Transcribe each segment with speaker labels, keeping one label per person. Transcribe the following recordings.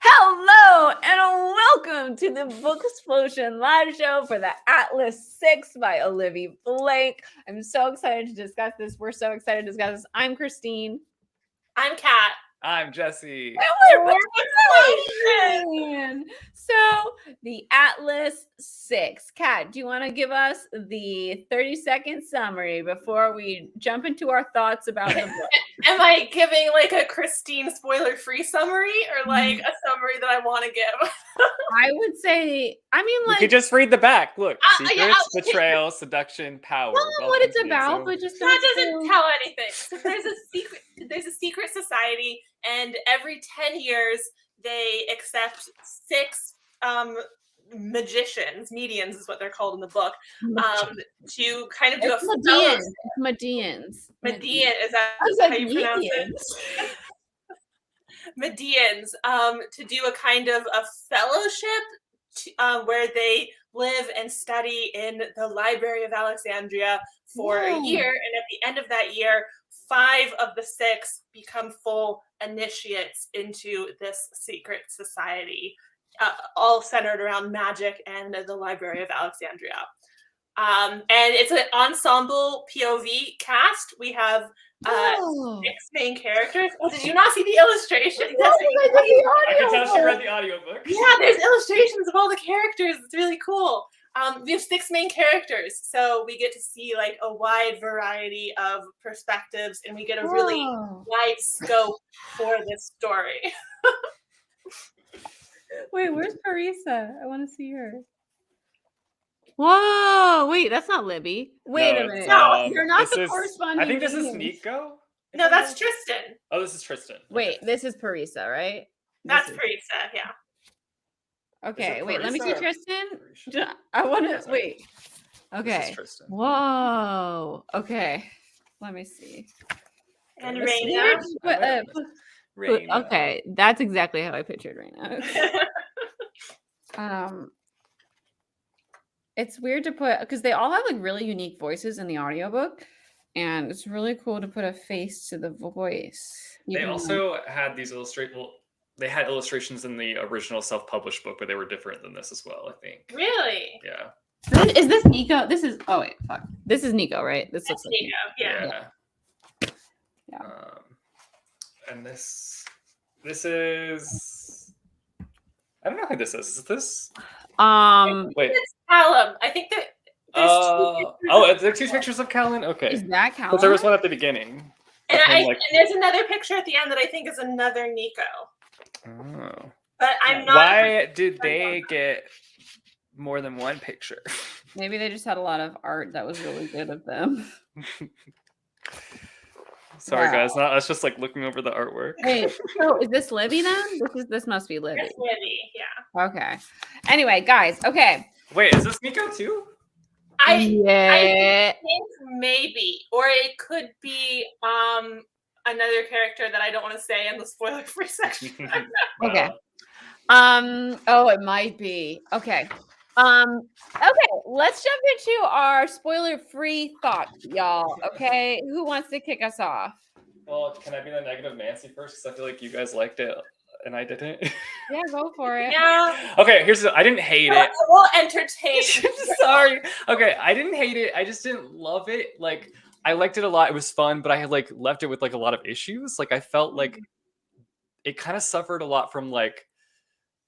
Speaker 1: Hello and welcome to the Book Explosion live show for the Atlas 6 by Olivie Blake. I'm so excited to discuss this. We're so excited to discuss this. I'm Christine.
Speaker 2: I'm Kat.
Speaker 3: I'm Jesse.
Speaker 1: So the Atlas 6. Kat, do you want to give us the 30-second summary before we jump into our thoughts about the book?
Speaker 2: Am I giving like a Christine spoiler-free summary or like a summary that I want to give?
Speaker 1: I would say,
Speaker 3: you could just read the back. Look, secrets,
Speaker 2: yeah,
Speaker 3: betrayal, seduction, power.
Speaker 1: Tell them what it's about, but just
Speaker 2: that doesn't tell anything. So there's a secret society, and every 10 years they accept 6 magicians, medians is what they're called in the book, to kind of do
Speaker 1: Medians.
Speaker 2: Median, is that how you pronounce it? Medians, to do a kind of a fellowship where they live and study in the Library of Alexandria for a year, and at the end of that year, 5 of the 6 become full initiates into this secret society, all centered around magic and the Library of Alexandria. And it's an ensemble POV cast. We have 6 main characters. Oh, did you not see the illustration?
Speaker 3: I can tell she read the audiobook.
Speaker 2: Yeah, there's illustrations of all the characters. It's really cool. We have 6 main characters, so we get to see like a wide variety of perspectives, and we get a really wide scope for this story.
Speaker 1: Wait, where's Parisa? I want to see her. Whoa, wait, that's not Libby. Wait a minute. No, you're not the corresponding.
Speaker 3: I think this is Nico.
Speaker 2: No, that's Tristan.
Speaker 3: Oh, this is Tristan.
Speaker 1: Wait, this is Parisa, right?
Speaker 2: That's Parisa, yeah.
Speaker 1: Okay, wait, let me see Tristan. I want to, wait. Okay.
Speaker 3: This is Tristan.
Speaker 1: Whoa. Okay. Let me see.
Speaker 2: And Raina.
Speaker 1: Okay, that's exactly how I pictured Raina. It's weird to put, because they all have like really unique voices in the audiobook, and it's really cool to put a face to the voice.
Speaker 3: They also had these they had illustrations in the original self-published book, but they were different than this as well, I think.
Speaker 2: Really?
Speaker 3: Yeah.
Speaker 1: Is this Nico? This is, oh wait, fuck. This is Nico, right? This looks like
Speaker 2: Nico, yeah.
Speaker 3: And this is, I don't know who this is. Is this? Wait.
Speaker 2: It's Callum. I think that there's 2
Speaker 3: there are 2 pictures of Callan? Okay.
Speaker 1: Is that Callum?
Speaker 3: Because there was one at the beginning.
Speaker 2: And there's another picture at the end that I think is another Nico.
Speaker 3: Oh.
Speaker 2: But I'm not.
Speaker 3: Why did they get more than one picture?
Speaker 1: Maybe they just had a lot of art that was really good of them.
Speaker 3: Sorry, guys. Not us just like looking over the artwork.
Speaker 1: Wait, so is this Libby then? This must be Libby.
Speaker 2: It's Libby, yeah.
Speaker 1: Okay. Anyway, guys. Okay.
Speaker 3: Wait, is this Nico too?
Speaker 2: I think maybe, or it could be another character that I don't want to say in the spoiler-free section.
Speaker 1: Okay. Oh, it might be. Okay. Okay, let's jump into our spoiler-free thoughts, y'all. Okay, who wants to kick us off?
Speaker 3: Well, can I be the negative Nancy first? Because I feel like you guys liked it and I didn't.
Speaker 1: Yeah, go for it.
Speaker 2: Yeah.
Speaker 3: Okay, I didn't hate it.
Speaker 2: We'll entertain.
Speaker 3: Sorry. Okay, I didn't hate it. I just didn't love it. Like, I liked it a lot. It was fun, but I had like left it with like a lot of issues. Like, I felt like it kind of suffered a lot from like,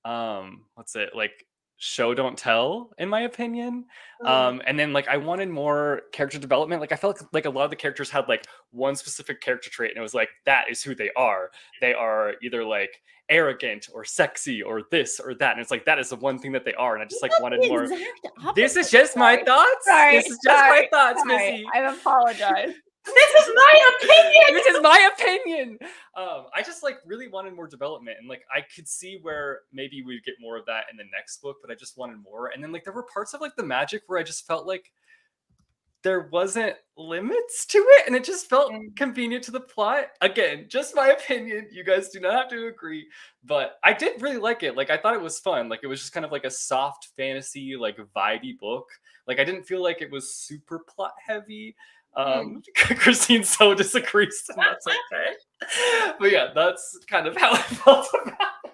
Speaker 3: like show don't tell, in my opinion. And then like I wanted more character development. Like I felt like a lot of the characters had like one specific character trait, and it was like, that is who they are. They are either like arrogant or sexy or this or that, and it's like that is the one thing that they are, and I just like wanted more. This is just my thoughts. This is just my thoughts, Missy.
Speaker 1: I apologize.
Speaker 2: This is my opinion.
Speaker 3: This is my opinion. I just like really wanted more development, and like I could see where maybe we'd get more of that in the next book, but I just wanted more. And then like there were parts of like the magic where I just felt like there wasn't limits to it, and it just felt convenient to the plot. Again, just my opinion. You guys do not have to agree, but I did really like it. Like I thought it was fun. Like it was just kind of like a soft fantasy, like vibey book. Like I didn't feel like it was super plot heavy. Christine so disagrees, and that's okay. But yeah, that's kind of how I felt about it.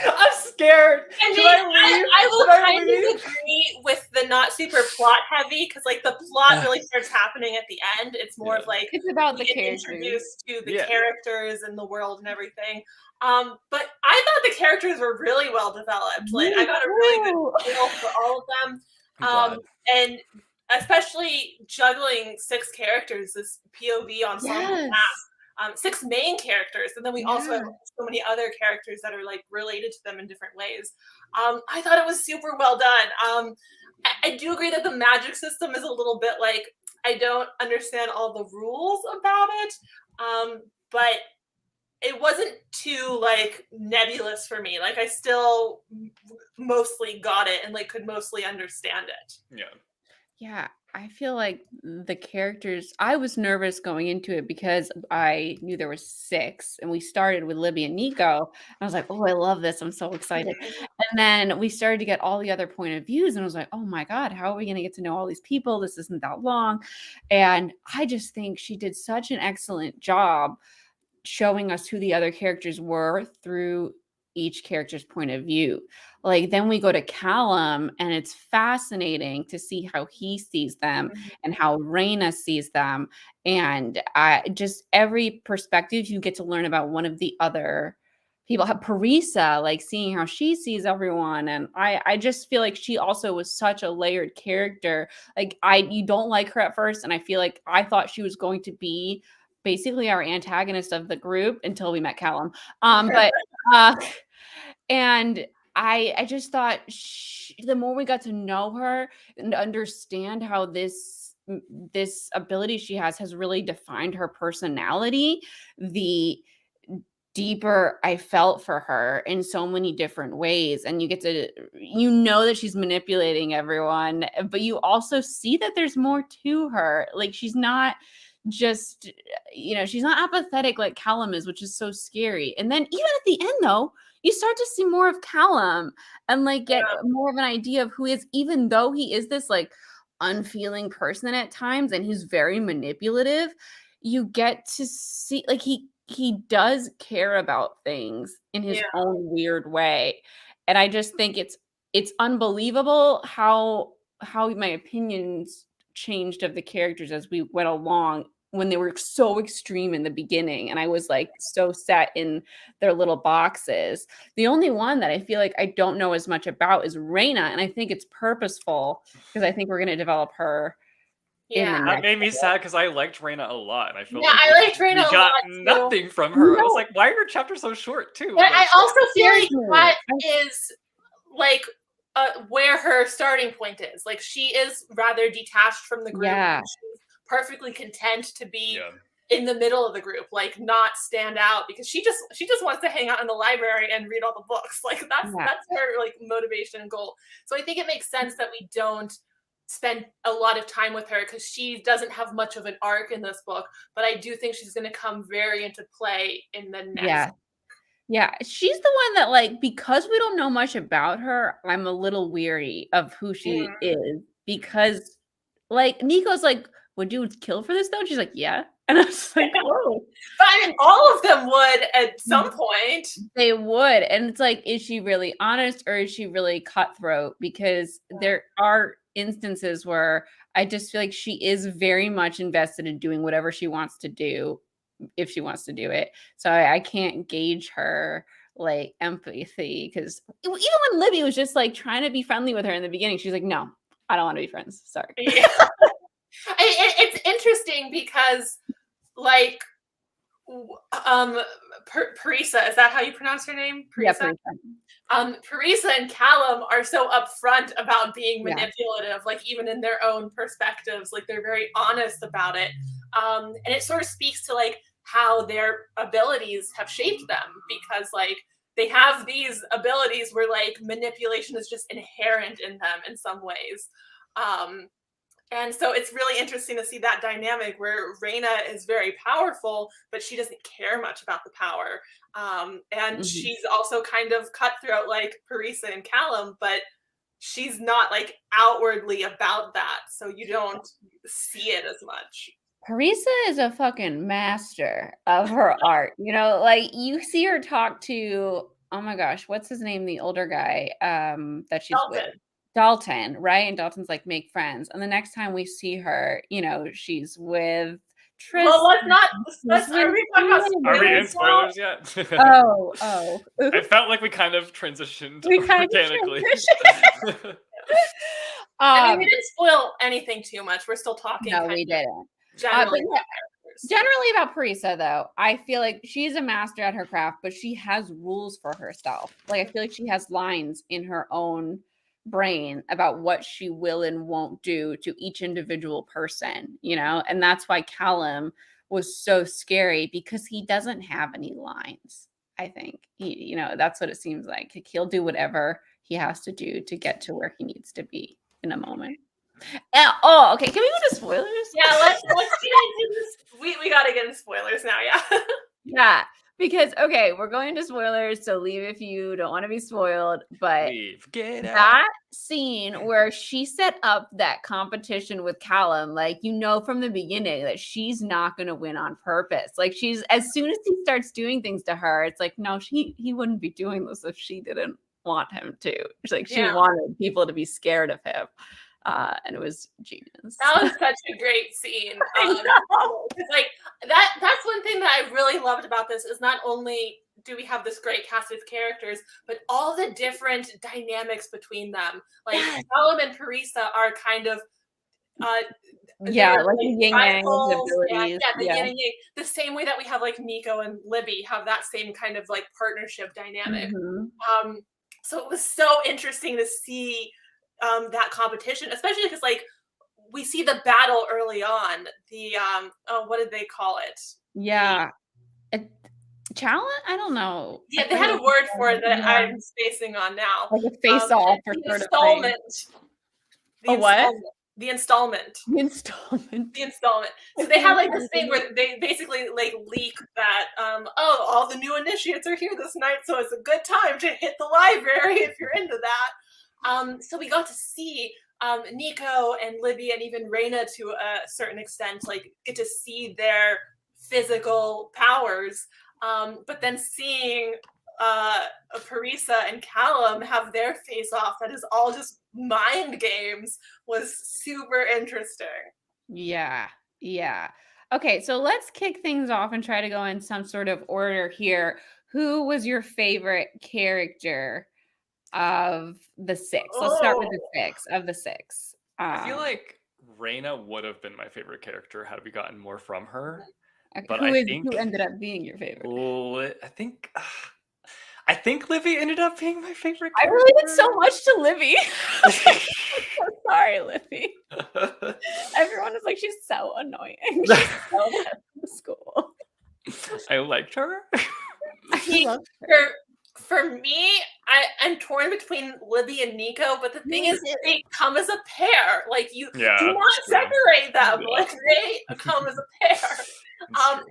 Speaker 3: I'm scared.
Speaker 2: I
Speaker 3: Should
Speaker 2: mean,
Speaker 3: I leave?
Speaker 2: I will
Speaker 3: Should I
Speaker 2: kind
Speaker 3: leave?
Speaker 2: of agree with the not super plot heavy, because like the plot really starts happening at the end. It's more of like
Speaker 1: It's about
Speaker 2: we
Speaker 1: the
Speaker 2: get
Speaker 1: characters.
Speaker 2: introduced to the
Speaker 3: Yeah.
Speaker 2: characters and the world and everything. But I thought the characters were really well developed. Like I got a really good feel for all of them.
Speaker 3: I'm glad.
Speaker 2: And especially juggling 6 characters, this POV ensemble cast, 6 main characters, and then we also have so many other characters that are like related to them in different ways. I thought it was super well done. I do agree that the magic system is a little bit like I don't understand all the rules about it, but it wasn't too like nebulous for me. Like I still mostly got it and like could mostly understand it.
Speaker 1: Yeah, I feel like the characters, I was nervous going into it because I knew there were 6 and we started with Libby and Nico. I was like, oh, I love this. I'm so excited. And then we started to get all the other point of views and I was like, oh my God, how are we going to get to know all these people? This isn't that long. And I just think she did such an excellent job showing us who the other characters were through each character's point of view. Like then we go to Callum and it's fascinating to see how he sees them and how Raina sees them. And just every perspective you get to learn about one of the other people. Have Parisa, like seeing how she sees everyone. And I just feel like she also was such a layered character. Like you don't like her at first. And I feel like I thought she was going to be basically our antagonist of the group until we met Callum. And I just thought the more we got to know her and understand how this ability she has really defined her personality, the deeper I felt for her in so many different ways. And you get to, that she's manipulating everyone, but you also see that there's more to her. Like she's not just, she's not apathetic like Callum is, which is so scary. And then even at the end though, you start to see more of Callum and like get more of an idea of who he is, even though he is this like unfeeling person at times and he's very manipulative. You get to see like he does care about things in his own weird way. And I just think it's unbelievable how my opinions changed of the characters as we went along when they were so extreme in the beginning. And I was like so set in their little boxes. The only one that I feel like I don't know as much about is Raina. And I think it's purposeful because I think we're going to develop her.
Speaker 3: That made me sad because I liked Raina a lot, and I felt
Speaker 2: I liked Raina a lot.
Speaker 3: We got nothing from her. I was like, "Why are your chapters so short, too?"
Speaker 2: But I also feel like that is like where her starting point is. Like she is rather detached from the group.
Speaker 1: Yeah.
Speaker 2: She's perfectly content to be in the middle of the group, like not stand out because she just wants to hang out in the library and read all the books. Like that's her like motivation and goal. So I think it makes sense that we don't spend a lot of time with her because she doesn't have much of an arc in this book, but I do think she's going to come very into play in the next.
Speaker 1: Yeah, she's the one that like, because we don't know much about her, I'm a little weary of who she is because like Nico's like, would you kill for this though? And she's like, yeah. And I was like, whoa.
Speaker 2: But I mean, all of them would at some point.
Speaker 1: They would. And it's like, is she really honest or is she really cutthroat? Because there are instances where I just feel like she is very much invested in doing whatever she wants to do if she wants to do it. So I can't gauge her like empathy because even when Libby was just like trying to be friendly with her in the beginning, she's like, no, I don't want to be friends. Sorry.
Speaker 2: Yeah. It's interesting because like Parisa, is that how you pronounce her name? Parisa?
Speaker 1: Yeah, Parisa.
Speaker 2: Parisa and Callum are so upfront about being manipulative, like even in their own perspectives, like they're very honest about it. And it sort of speaks to like how their abilities have shaped them because like they have these abilities where like manipulation is just inherent in them in some ways. And so it's really interesting to see that dynamic where Raina is very powerful, but she doesn't care much about the power. And she's also kind of cutthroat like Parisa and Callum, but she's not like outwardly about that. So you don't see it as much.
Speaker 1: Parisa is a fucking master of her art. You know, like you see her talk to, oh my gosh, what's his name? The older guy that she's with.
Speaker 2: Dalton.
Speaker 1: Dalton, right? And Dalton's like, make friends. And the next time we see her, you know, she's with Tristan.
Speaker 2: Well, let's not discuss. Are we talking about
Speaker 3: Are we in
Speaker 2: spoilers
Speaker 3: spoilers yet?
Speaker 1: Oh.
Speaker 3: I felt like we kind of transitioned
Speaker 1: We kind of
Speaker 3: organically.
Speaker 2: I mean, we didn't spoil anything too much. We're still talking.
Speaker 1: No, we didn't.
Speaker 2: Generally,
Speaker 1: But generally about Parisa, though, I feel like she's a master at her craft, but she has rules for herself. Like, I feel like she has lines in her own brain about what she will and won't do to each individual person, you know? And that's why Callum was so scary, because he doesn't have any lines. I think he, you know, that's what it seems like. He'll do whatever he has to do to get to where he needs to be in a moment. Oh, okay. Can we go to spoilers?
Speaker 2: Yeah, let's get into this. We gotta get into spoilers now. Yeah.
Speaker 1: Yeah, because okay, we're going into spoilers, so leave if you don't want to be spoiled. But that scene where she set up that competition with Callum, like, you know from the beginning that she's not going to win on purpose. Like, she's, as soon as he starts doing things to her, it's like, no, he wouldn't be doing this if she didn't want him to. It's like she wanted people to be scared of him. And it was genius.
Speaker 2: That was such a great scene. Like that's one thing that I really loved about this is not only do we have this great cast of characters, but all the different dynamics between them. Like Callum and Parisa are kind of
Speaker 1: like the yin yang abilities.
Speaker 2: The yin and yang. The same way that we have like Nico and Libby have that same kind of like partnership dynamic.
Speaker 1: Mm-hmm.
Speaker 2: So it was so interesting to see that competition, especially because like we see the battle early on. The what did they call it?
Speaker 1: Yeah, challenge. I don't know.
Speaker 2: Yeah, they had a word for it that I'm spacing on now.
Speaker 1: Like a face-off or
Speaker 2: the installment. The installment. So they had like this thing where they basically like leak that all the new initiates are here this night, so it's a good time to hit the library if you're into that. So we got to see Nico and Libby and even Reina to a certain extent, like get to see their physical powers. But then seeing Parisa and Callum have their face off that is all just mind games was super interesting.
Speaker 1: Yeah. Okay, so let's kick things off and try to go in some sort of order here. Who was your favorite character of the six? Let's start with the six.
Speaker 3: I feel like Reina would have been my favorite character had we gotten more from her.
Speaker 1: Okay.
Speaker 3: But
Speaker 1: who ended up being your favorite?
Speaker 3: I think Livy ended up being my favorite character.
Speaker 1: I related so much to Livy. I'm so sorry, Livy. Everyone is like, she's so annoying. She's so bad in school.
Speaker 3: I liked her.
Speaker 2: For me, I'm torn between Libby and Nico, but the thing is, they come as a pair. Like, you do not separate them. Yeah. Like, they come as a pair.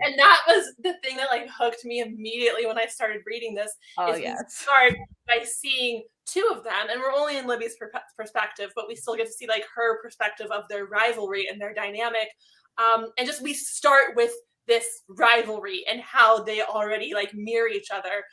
Speaker 2: And that was the thing that like hooked me immediately when I started reading this. We start by seeing two of them, and we're only in Libby's perspective, but we still get to see like her perspective of their rivalry and their dynamic. And just we start with this rivalry and how they already like mirror each other.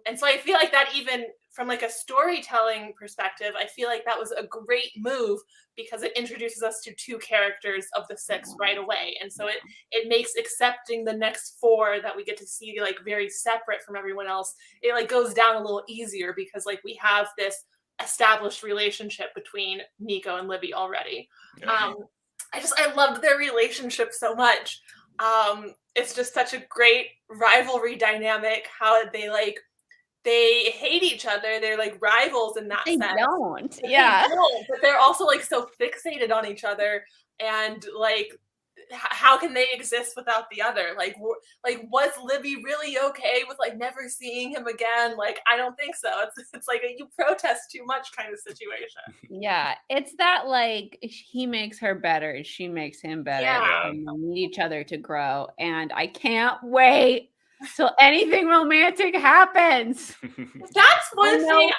Speaker 2: And so I feel like that even from like a storytelling perspective, I feel like that was a great move because it introduces us to two characters of the six right away. And so it makes accepting the next four that we get to see like very separate from everyone else. It like goes down a little easier because like we have this established relationship between Nico and Libby already. Yeah. I loved their relationship so much. It's just such a great rivalry dynamic, how they hate each other. They're like rivals in that sense.
Speaker 1: They don't.
Speaker 2: But they're also like so fixated on each other, and like how can they exist without the other? Like was Libby really okay with like never seeing him again? Like I don't think so. It's like a you protest too much kind of situation.
Speaker 1: Yeah, it's that like he makes her better, she makes him better.
Speaker 2: Yeah.
Speaker 1: And they need each other to grow, and I can't wait till anything romantic happens.
Speaker 2: That's one thing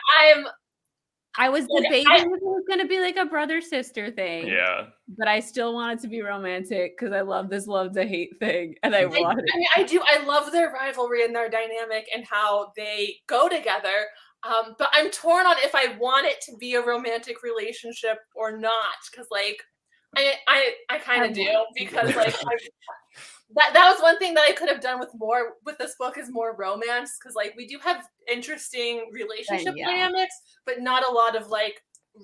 Speaker 1: I was
Speaker 2: Like,
Speaker 1: debating if it was going to be like a brother-sister thing.
Speaker 3: Yeah.
Speaker 1: But I still want it to be romantic because I love this love to hate thing. And I want it.
Speaker 2: I mean, I do. I love their rivalry and their dynamic and how they go together. But I'm torn on if I want it to be a romantic relationship or not. Because, like, I kind of do. Because, like, that was one thing that I could have done with this book is more romance. Because, like, we do have interesting relationship dynamics, but not a lot of, like,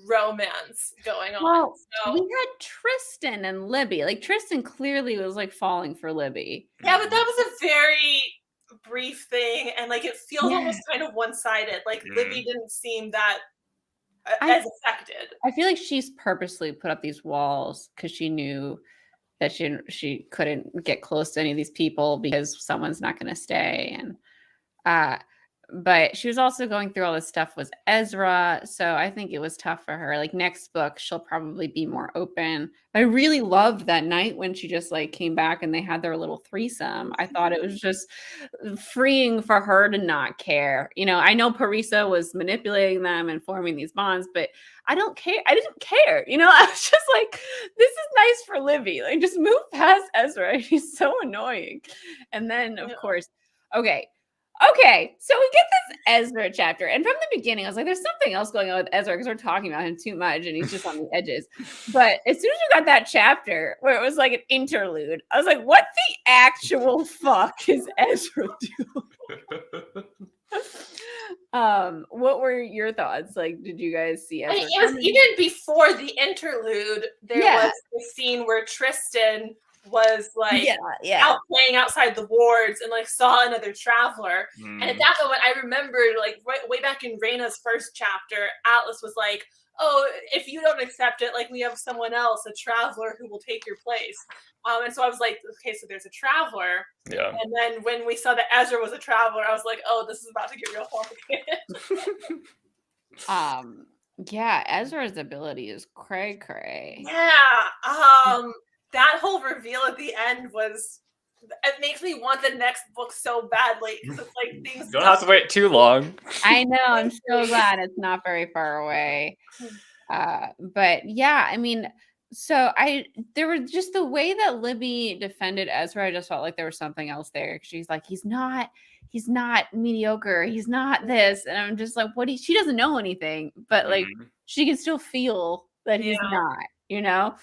Speaker 2: romance going on.
Speaker 1: Well, we had Tristan and Libby. Like, Tristan clearly was like falling for Libby.
Speaker 2: Yeah, but that was a very brief thing, and like it feels almost kind of one-sided. Like Libby didn't seem that as affected.
Speaker 1: I feel like she's purposely put up these walls because she knew that she couldn't get close to any of these people because someone's not going to stay. And but she was also going through all this stuff with Ezra. So I think it was tough for her. Like next book, she'll probably be more open. I really loved that night when she just like came back and they had their little threesome. I thought it was just freeing for her to not care. You know, I know Parisa was manipulating them and forming these bonds, but I don't care. I didn't care. You know, I was just like, this is nice for Livy. Like just move past Ezra. He's so annoying. And then of course, Okay, so we get this Ezra chapter, and from the beginning, I was like, there's something else going on with Ezra because we're talking about him too much, and he's just on the edges. But as soon as we got that chapter where it was like an interlude, I was like, what the actual fuck is Ezra doing? What were your thoughts? Like, did you guys see Ezra?
Speaker 2: I mean, it was even before the interlude, there was the scene where Tristan was like out playing outside the wards and like saw another traveler. And at that moment I remembered like way back in Reyna's first chapter, Atlas was like, oh, if you don't accept it, like we have someone else, a traveler who will take your place. And so I was like, okay, so there's a traveler.
Speaker 3: Yeah.
Speaker 2: And then when we saw that Ezra was a traveler, I was like, oh, this is about to get real complicated.
Speaker 1: Yeah, Ezra's ability is cray.
Speaker 2: Yeah. That whole reveal at the end it makes me want the next book so badly because it's like things
Speaker 3: you don't have to wait too long.
Speaker 1: I know. I'm so glad it's not very far away. But yeah, I mean, so there was just the way that Libby defended Ezra. I just felt like there was something else there. She's like, he's not mediocre. He's not this. And I'm just like, she doesn't know anything, but like she can still feel that he's not. You know,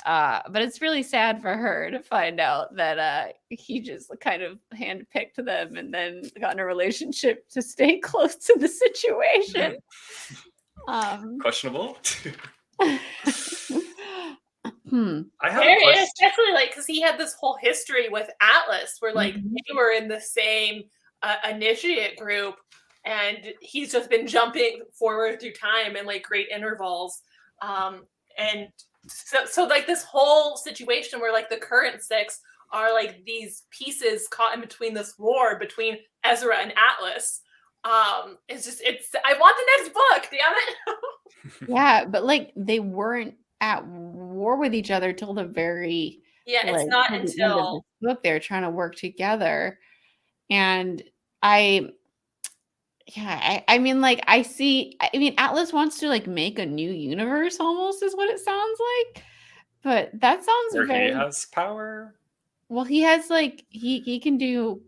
Speaker 1: but it's really sad for her to find out that he just kind of handpicked them and then got in a relationship to stay close to the situation.
Speaker 3: Questionable.
Speaker 2: I have especially like because he had this whole history with Atlas where like they were in the same initiate group, and he's just been jumping forward through time in like great intervals, and. So like this whole situation where like the current six are like these pieces caught in between this war between Ezra and Atlas. I want the next book, damn it.
Speaker 1: Yeah, but like they weren't at war with each other till the very
Speaker 2: it's not until
Speaker 1: the book they're trying to work together. And I mean, like, Atlas wants to, like, make a new universe almost is what it sounds like. But that sounds
Speaker 3: he has power.
Speaker 1: Well, he has, like, he can do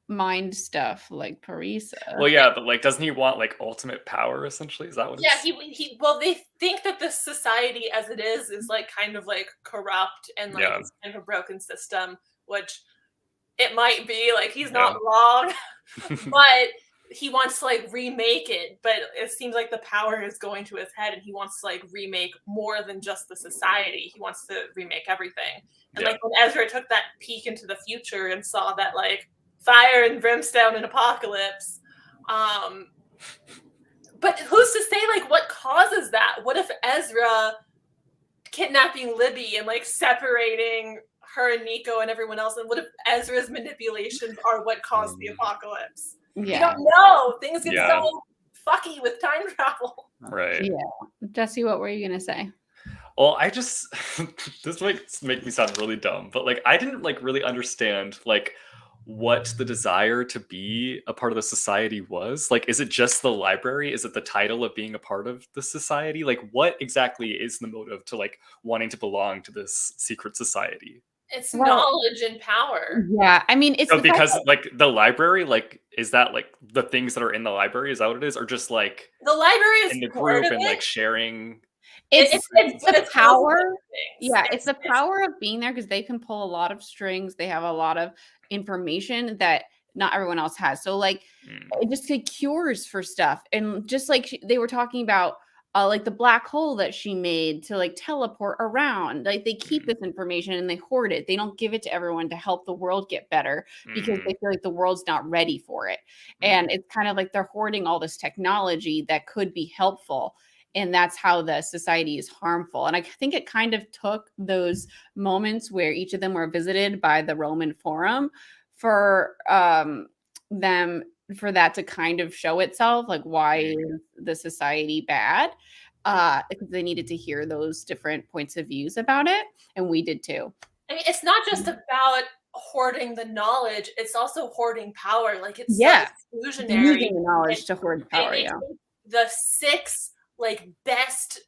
Speaker 1: mind stuff like Parisa.
Speaker 3: Well, yeah, but, like, doesn't he want, like, ultimate power, essentially? Is that what
Speaker 2: well, they think that the society as it is, like, kind of, like, corrupt and, like, it's kind of a broken system, which it might be. Like, he's not wrong. But... he wants to like remake it, but it seems like the power is going to his head and he wants to like remake more than just the society. He wants to remake everything. And like when Ezra took that peek into the future and saw that like fire and brimstone and apocalypse, but who's to say like what causes that? What if Ezra kidnapping Libby and like separating her and Nico and everyone else, and what if Ezra's manipulations are what caused the apocalypse? You don't know. Things get so fucky with time travel.
Speaker 3: Right.
Speaker 1: Yeah. Jesse, what were you gonna say?
Speaker 3: Well, I just this makes me sound really dumb, but like I didn't like really understand like what the desire to be a part of the society was. Like, is it just the library? Is it the title of being a part of the society? Like, what exactly is the motive to like wanting to belong to this secret society?
Speaker 2: It's
Speaker 1: Well,
Speaker 2: knowledge and power.
Speaker 1: yeah, I mean, it's
Speaker 3: So
Speaker 1: the fact
Speaker 3: because
Speaker 1: that
Speaker 3: like the library, like, is that like the things that are in the library? Is that what it is, or just like
Speaker 2: The library is
Speaker 3: in the
Speaker 2: part
Speaker 3: group
Speaker 2: of
Speaker 3: and
Speaker 2: it.
Speaker 3: like sharing?
Speaker 1: it's
Speaker 2: It's
Speaker 1: the
Speaker 2: both of
Speaker 1: power.
Speaker 2: those things.
Speaker 1: Yeah, it's the power of being there because they can pull a lot of strings. They have a lot of information that not everyone else has. So like
Speaker 3: Mm,
Speaker 1: it just like cures for stuff. And just like they were talking about like the black hole that she made to like teleport around. Like they keep
Speaker 3: mm,
Speaker 1: this information and they hoard it. They don't give it to everyone to help the world get better because they
Speaker 3: mm,
Speaker 1: feel like the world's not ready for it.
Speaker 3: mm,
Speaker 1: And it's kind of like they're hoarding all this technology that could be helpful, and that's how the society is harmful. And I think it kind of took those moments where each of them were visited by the Roman Forum for them for that to kind of show itself, like why
Speaker 3: mm.
Speaker 1: is the society bad, because they needed to hear those different points of views about it, and we did too.
Speaker 2: I mean, it's not just about hoarding the knowledge; it's also hoarding power. Like it's so
Speaker 1: Yeah,
Speaker 2: exclusionary.
Speaker 1: using the knowledge
Speaker 2: And
Speaker 1: to hoard power.
Speaker 2: they
Speaker 1: Yeah,
Speaker 2: take the 6 like best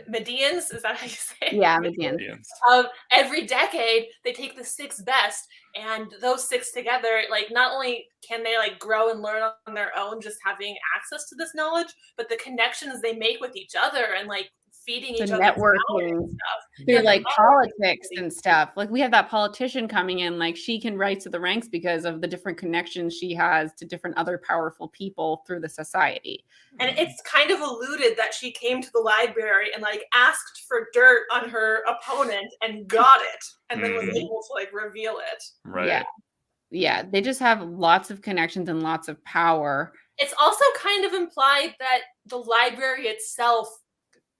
Speaker 2: Medians, is that how you say it?
Speaker 1: yeah,
Speaker 2: Medians?
Speaker 1: Medians.
Speaker 2: Every decade they take the 6 best, and those 6 together, like not only can they like grow and learn on their own just having access to this knowledge, but the connections they make with each other and like feeding
Speaker 1: The
Speaker 2: each other's knowledge
Speaker 1: networking
Speaker 2: and stuff.
Speaker 1: through
Speaker 2: Yeah, the
Speaker 1: like
Speaker 2: knowledge is
Speaker 1: politics
Speaker 2: really-
Speaker 1: and stuff. Like we have that politician coming in, like she can rise to the ranks because of the different connections she has to different other powerful people through the society.
Speaker 2: And it's kind of alluded that she came to the library and like asked for dirt on her opponent and got it, and then was
Speaker 3: Mhm.
Speaker 2: able to like reveal it.
Speaker 3: Right.
Speaker 1: Yeah. Yeah, they just have lots of connections and lots of power.
Speaker 2: It's also kind of implied that the library itself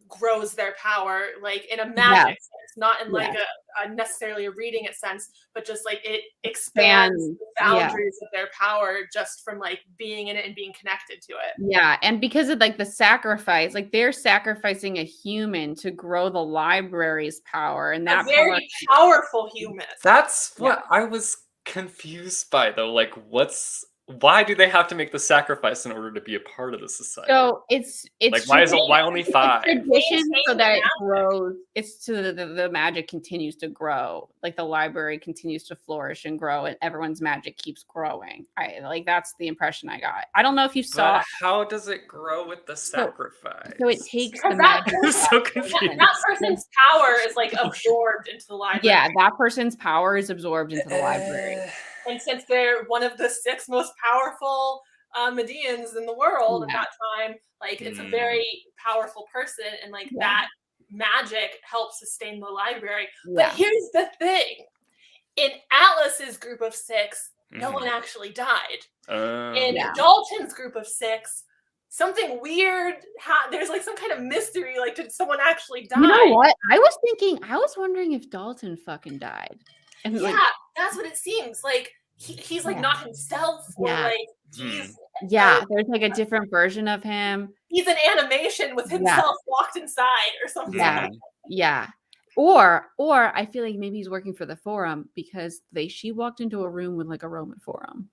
Speaker 2: grows their power, like in a magic sense, not in like a necessarily a reading it sense, but just like it expands the boundaries of their power just from like being in it and being connected to it.
Speaker 1: Yeah, and because of like the sacrifice, like they're sacrificing a human to grow the library's power, and that
Speaker 2: A very powerful human.
Speaker 3: That's what I was confused by, though. Like, why do they have to make the sacrifice in order to be a part of the society?
Speaker 1: So it's
Speaker 3: like, why only 5?
Speaker 1: Tradition so that it grows. It's so that the magic continues to grow. Like the library continues to flourish and grow, and everyone's magic keeps growing. That's the impression I got. I don't know if you saw.
Speaker 3: But how does it grow with the sacrifice?
Speaker 1: So it takes
Speaker 2: Because
Speaker 1: the magic.
Speaker 3: I'm so confused.
Speaker 2: That person's power is like absorbed into the library.
Speaker 1: Yeah, that person's power is absorbed into the library.
Speaker 2: And since they're one of the 6 most powerful Medians in the world at that time, like it's a very powerful person, and like that magic helps sustain the library. But here's the thing: in Atlas's group of 6, no one actually died. In Dalton's group of 6, something weird. There's like some kind of mystery. Like, did someone actually die?
Speaker 1: You know what? I was wondering if Dalton fucking died. And
Speaker 2: that's what it seems like. He's like not himself, or like he's
Speaker 1: there's like a different version of him.
Speaker 2: He's an animation with himself locked inside or something.
Speaker 1: Yeah. Or I feel like maybe he's working for the Forum because she walked into a room with like a Roman Forum.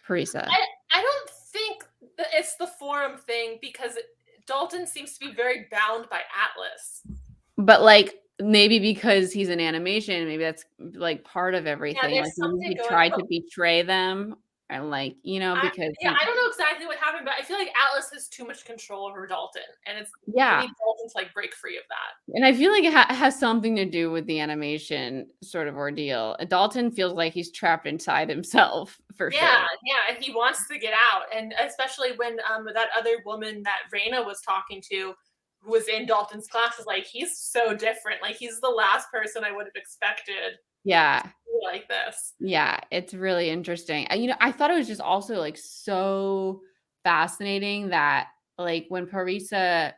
Speaker 1: Parisa.
Speaker 2: I don't think that it's the Forum thing, because Dalton seems to be very bound by Atlas.
Speaker 1: But like maybe because he's an animation, maybe that's like part of everything. Like maybe he tried to betray them, and like because
Speaker 2: I don't know exactly what happened, but I feel like Atlas has too much control over Dalton, and it's we need Dalton to like break free of that.
Speaker 1: And I feel like it has something to do with the animation sort of ordeal. Dalton feels like he's trapped inside himself for sure.
Speaker 2: Yeah, and he wants to get out, and especially when that other woman that Raina was talking to, who was in Dalton's class, is like, he's so different. Like, he's the last person I would have expected. Like this.
Speaker 1: Yeah, it's really interesting. I thought it was just also like so fascinating that like when Parisa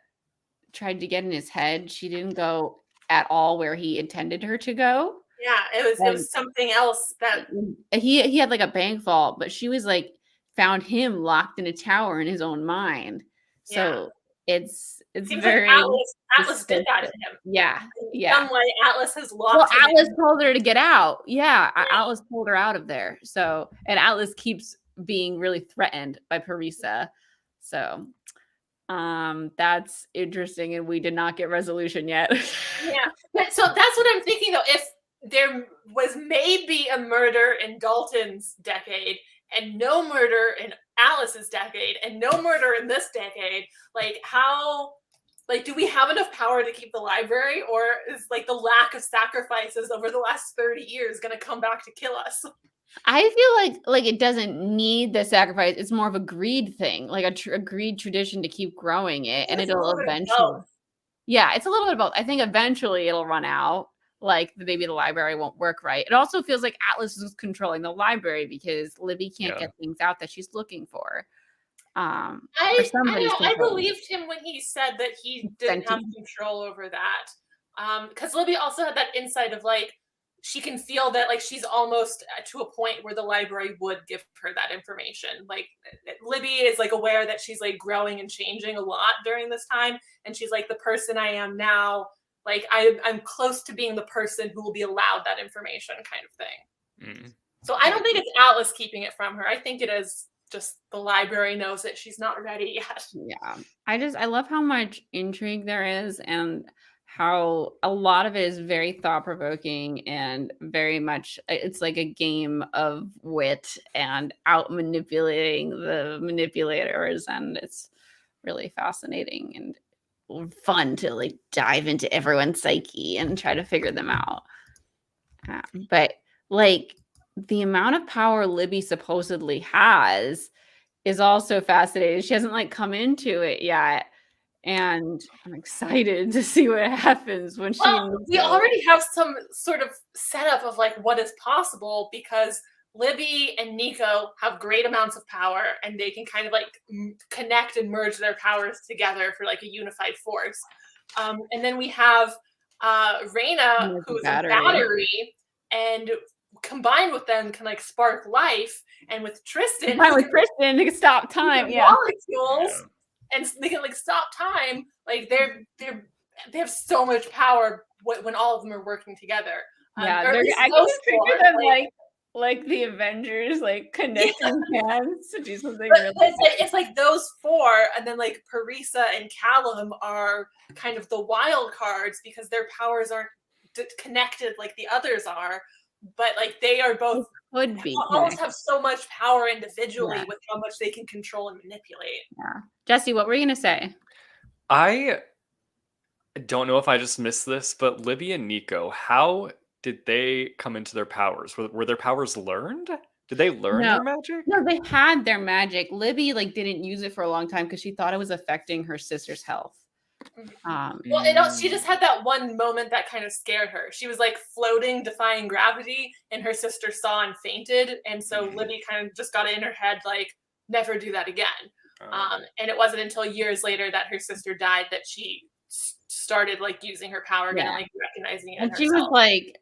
Speaker 1: tried to get in his head, she didn't go at all where he intended her to go.
Speaker 2: Yeah, it was something else that
Speaker 1: he had like a bank vault, but she was like found him locked in a tower in his own mind. So it's
Speaker 2: Seems
Speaker 1: very
Speaker 2: like Atlas did that to
Speaker 1: suspicious.
Speaker 2: him.
Speaker 1: Yeah,
Speaker 2: In
Speaker 1: yeah.
Speaker 2: some way, Atlas has
Speaker 1: Well,
Speaker 2: locked him
Speaker 1: Atlas
Speaker 2: in.
Speaker 1: told her to get out. Yeah,
Speaker 2: Yeah.
Speaker 1: Atlas pulled her out of there. So, and Atlas keeps being really threatened by Parisa. So, that's interesting, and we did not get resolution yet.
Speaker 2: Yeah. But so that's what I'm thinking though. If there was maybe a murder in Dalton's decade and no murder in Alice's decade and no murder in this decade, like how like do we have enough power to keep the library, or is like the lack of sacrifices over the last 30 years going to come back to kill us?
Speaker 1: I feel like it doesn't need the sacrifice. It's more of a greed thing, like a greed tradition to keep growing it, and
Speaker 2: It's a
Speaker 1: it'll
Speaker 2: little bit of
Speaker 1: eventually.
Speaker 2: both.
Speaker 1: Yeah, it's a little bit of both. I think eventually it'll run out. Like maybe the library won't work right. It also feels like Atlas is controlling the library because Libby can't get things out that she's looking for. Or
Speaker 2: I
Speaker 1: somebody's
Speaker 2: don't know. I
Speaker 1: controlling it.
Speaker 2: believed him when he said that he didn't have
Speaker 1: Sentient.
Speaker 2: control over that. Because Libby also had that insight of like she can feel that like she's almost to a point where the library would give her that information. Like Libby is like aware that she's like growing and changing a lot during this time, and she's like the person I am now. Like I'm close to being the person who will be allowed that information, kind of thing.
Speaker 3: Mm.
Speaker 2: So I don't think it's Atlas keeping it from her. I think it is just the library knows that she's not ready yet.
Speaker 1: Yeah. I love how much intrigue there is and how a lot of it is very thought provoking and very much it's like a game of wit and out manipulating the manipulators, and it's really fascinating and fun to like dive into everyone's psyche and try to figure them out. But like the amount of power Libby supposedly has is also fascinating. She hasn't like come into it yet, and I'm excited to see what happens when she.
Speaker 2: Well, we already have some sort of setup of like what is possible because Libby and Nico have great amounts of power and they can kind of like connect and merge their powers together for like a unified force. And then we have Reyna, who's a battery, and combined with them can like spark life. And with Tristan,
Speaker 1: they can stop time. Yeah,
Speaker 2: molecules, and they can like stop time. Like they have so much power when all of them are working together.
Speaker 1: Yeah, I can just picture them like the Avengers, like connecting hands to do something.
Speaker 2: But it's like those four, and then like Parisa and Callum are kind of the wild cards because their powers aren't connected like the others are. But like they are both
Speaker 1: would be
Speaker 2: almost have so much power individually with how much they can control and manipulate.
Speaker 1: Yeah, Jesse, what were you gonna say?
Speaker 3: I don't know if I just missed this, but Libby and Nico, how did they come into their powers? Were their powers learned? Did they learn their magic?
Speaker 1: No, they had their magic. Libby like didn't use it for a long time because she thought it was affecting her sister's health.
Speaker 2: Well, she just had that one moment that kind of scared her. She was like floating, defying gravity, and her sister saw and fainted. And so Libby kind of just got it in her head, like, never do that again. And it wasn't until years later that her sister died that she started like using her power again and like recognizing it.
Speaker 1: And she was like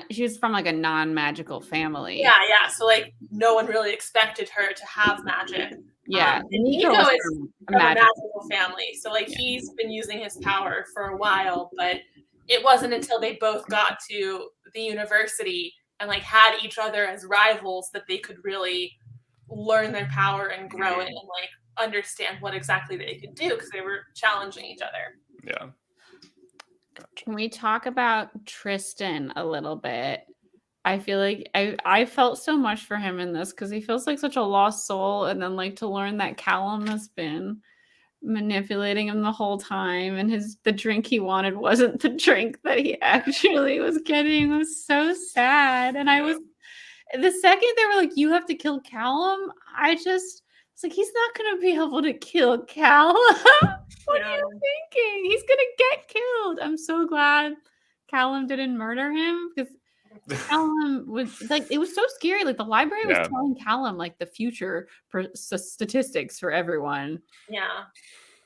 Speaker 1: she was from like a non-magical family.
Speaker 2: Yeah. So like no one really expected her to have magic.
Speaker 1: Yeah,
Speaker 2: and Nico is from a magical family, so like he's been using his power for a while, but it wasn't until they both got to the university and like had each other as rivals that they could really learn their power and grow it and like understand what exactly they could do because they were challenging each other.
Speaker 3: Yeah.
Speaker 1: Gotcha. Can we talk about Tristan a little bit? I feel like I felt so much for him in this because he feels like such a lost soul, and then like to learn that Callum has been manipulating him the whole time, and the drink he wanted wasn't the drink that he actually was getting was so sad. And I was the second they were like, "You have to kill Callum," it's like he's not gonna be able to kill Callum. What are you thinking? He's gonna get killed. I'm so glad Callum didn't murder him because Callum was like, it was so scary. Like the library was telling Callum like the future statistics for everyone.
Speaker 2: Yeah.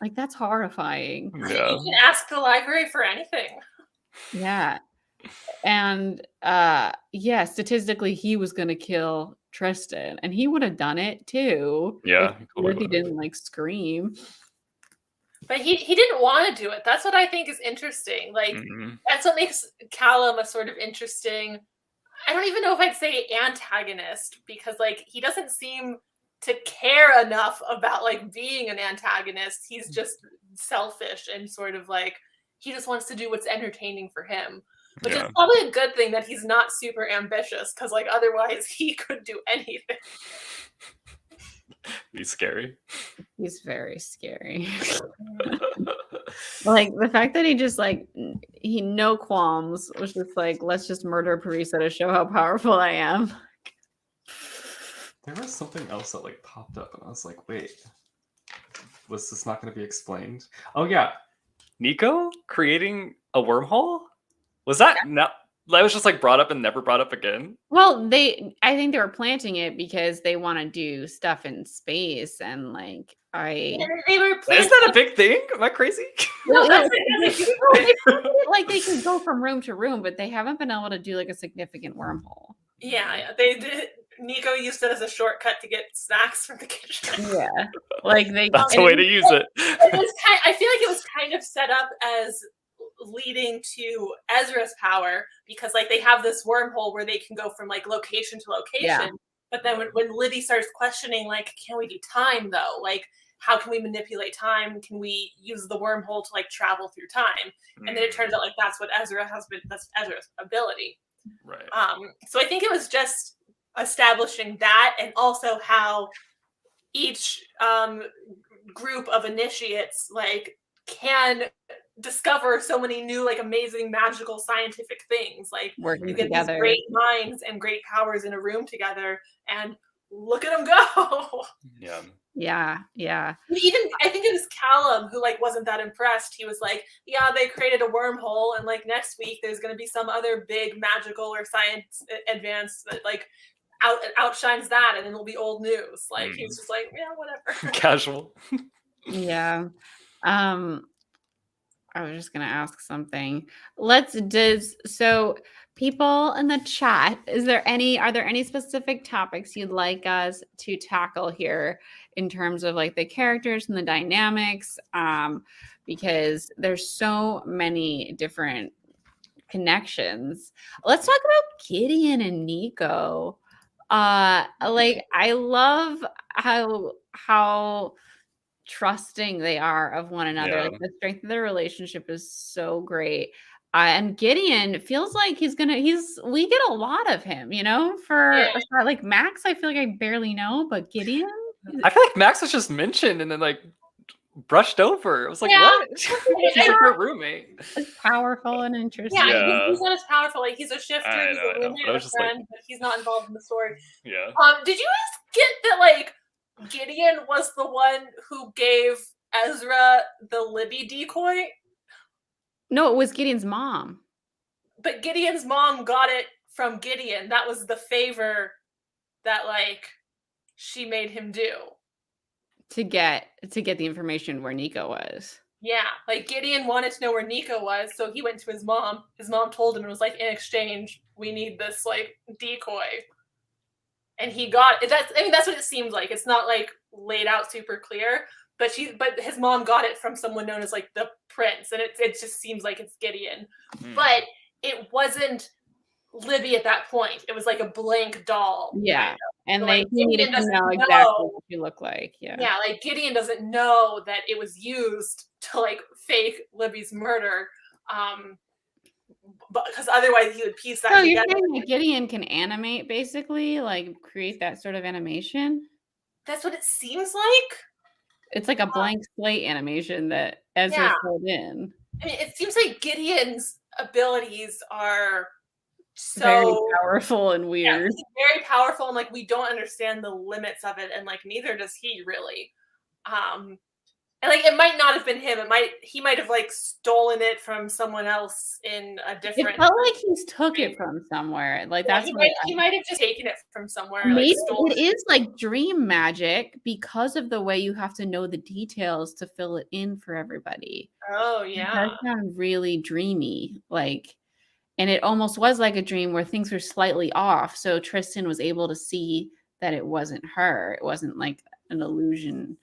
Speaker 1: Like that's horrifying.
Speaker 2: Yeah. You can ask the library for anything.
Speaker 1: Yeah. And statistically he was gonna kill Tristan and he would have done it too.
Speaker 3: Yeah.
Speaker 1: If he didn't like scream.
Speaker 2: But he didn't want to do it. That's what I think is interesting. Like
Speaker 3: Mhm.
Speaker 2: that's what makes Callum a sort of interesting. I don't even know if I'd say antagonist because like he doesn't seem to care enough about like being an antagonist. He's just selfish and sort of like he just wants to do what's entertaining for him. Which is
Speaker 3: Yeah.
Speaker 2: probably a good thing that he's not super ambitious because like otherwise he could do anything.
Speaker 3: He's scary.
Speaker 1: He's very scary. Like the fact that he just like he no qualms was just like, let's just murder Parisa to show how powerful I am.
Speaker 3: There was something else that like popped up, and I was like, wait, was this not going to be explained? Oh yeah, Nico creating a wormhole? Was that not? That was just like brought up and never brought up again.
Speaker 1: Well, I think they were planting it because they want to do stuff in space and like
Speaker 2: They were
Speaker 3: Is
Speaker 2: planning
Speaker 3: that a big thing? Am I crazy?
Speaker 2: No, that's
Speaker 1: like they could go from room to room, but they haven't been able to do like a significant wormhole.
Speaker 2: yeah, they did. Nico used it as a shortcut to get snacks from the kitchen.
Speaker 1: Yeah, like
Speaker 3: That's a way to use it.
Speaker 2: I feel like it was kind of set up as leading to Ezra's power because like they have this wormhole where they can go from like location to location.
Speaker 1: Yeah.
Speaker 2: But then when Libby starts questioning, like, can we do time though? Like, how can we manipulate time? Can we use the wormhole to like travel through time? And then it turns out like that's what Ezra has been. That's Ezra's ability.
Speaker 3: Right.
Speaker 2: So I think it was just establishing that, and also how each group of initiates like can discover so many new like amazing magical scientific things. Like
Speaker 1: working
Speaker 2: you get
Speaker 1: together.
Speaker 2: these great minds and great powers in a room together, and look at them go.
Speaker 3: Yeah.
Speaker 1: Yeah.
Speaker 2: Even I think it was Callum who like wasn't that impressed. He was like, yeah, they created a wormhole, and like next week there's going to be some other big magical or science advance that like outshines that, and then it'll be old news. Like he was just like, yeah, whatever.
Speaker 3: Casual.
Speaker 1: Yeah. I was just gonna ask something. So people in the chat, are there any specific topics you'd like us to tackle here in terms of like the characters and the dynamics? Because there's so many different connections. Let's talk about Gideon and Nico. Like I love how trusting they are of one another.
Speaker 3: Yeah.
Speaker 1: Like the strength of their relationship is so great. And Gideon feels like we get a lot of him, you know, for like Max, I feel like I barely know, but Gideon.
Speaker 3: I feel like Max was just mentioned and then like brushed over. I was like,
Speaker 2: Yeah.
Speaker 3: what? He's like her roommate.
Speaker 1: It's powerful and interesting.
Speaker 2: Yeah, he's not as powerful. Like he's a shifter,
Speaker 3: I
Speaker 2: he's
Speaker 3: know,
Speaker 2: a roommate,
Speaker 3: but I
Speaker 2: a
Speaker 3: was just
Speaker 2: friend, but he's not involved in the story.
Speaker 3: Yeah.
Speaker 2: Did you guys get that like Gideon was the one who gave Ezra the Libby decoy?
Speaker 1: No, it was Gideon's mom.
Speaker 2: But Gideon's mom got it from Gideon. That was the favor that like she made him do.
Speaker 1: To get the information where Nico was.
Speaker 2: Yeah, like Gideon wanted to know where Nico was, so he went to his mom. His mom told him and was like, in exchange, we need this like decoy. And he got it. That's what it seems like. It's not like laid out super clear, but his mom got it from someone known as like the prince, and it just seems like it's Gideon. But it wasn't Libby at that point. It was like a blank doll.
Speaker 1: Yeah.
Speaker 2: Kind of.
Speaker 1: And
Speaker 2: so,
Speaker 1: they
Speaker 2: like,
Speaker 1: needed to know exactly what you look like. Yeah.
Speaker 2: Yeah, like Gideon doesn't know that it was used to like fake Libby's murder. But because otherwise he would piece that
Speaker 1: So
Speaker 2: together.
Speaker 1: you're saying that Gideon can animate, basically, like create that sort of animation?
Speaker 2: That's what it seems like.
Speaker 1: It's like a blank slate animation that Ezra filled in.
Speaker 2: I mean, it seems like Gideon's abilities are so
Speaker 1: very powerful and weird.
Speaker 2: Yeah, he's very powerful, and like we don't understand the limits of it, and like neither does he really. And like it might not have been him. He might have like stolen it from someone else in a different.
Speaker 1: It felt like he took it from somewhere. Like that's
Speaker 2: he might have just taken it from somewhere.
Speaker 1: Maybe
Speaker 2: like,
Speaker 1: it is like dream magic because of the way you have to know the details to fill it in for everybody.
Speaker 2: Oh yeah,
Speaker 1: it does sound really dreamy, like, and it almost was like a dream where things were slightly off. So Tristan was able to see that it wasn't her. It wasn't like an illusion.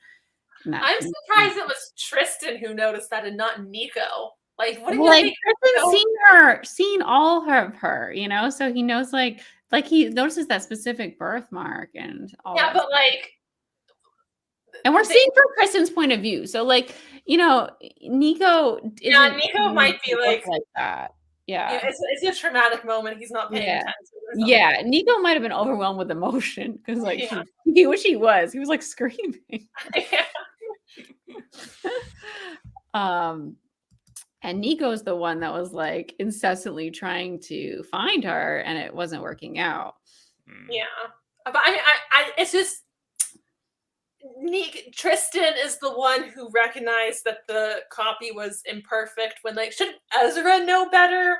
Speaker 2: I'm surprised it was Tristan who noticed that and not Nico. Like, wouldn't you
Speaker 1: like
Speaker 2: think
Speaker 1: Tristan's seen all of her, you know, so he knows like he notices that specific birthmark and all
Speaker 2: yeah,
Speaker 1: that
Speaker 2: but
Speaker 1: stuff.
Speaker 2: like,
Speaker 1: And we're seeing from Kristen's point of view. So like, you know, Nico isn't
Speaker 2: Nico might be like
Speaker 1: that. Yeah.
Speaker 2: You know, it's a traumatic moment. He's not paying attention.
Speaker 1: Yeah, Nico might have been overwhelmed with emotion because, like, he wish he was. He was like screaming. And Nico's the one that was like incessantly trying to find her, and it wasn't working out.
Speaker 2: Yeah, but I mean, it's just Tristan is the one who recognized that the copy was imperfect. When like, should Ezra know better?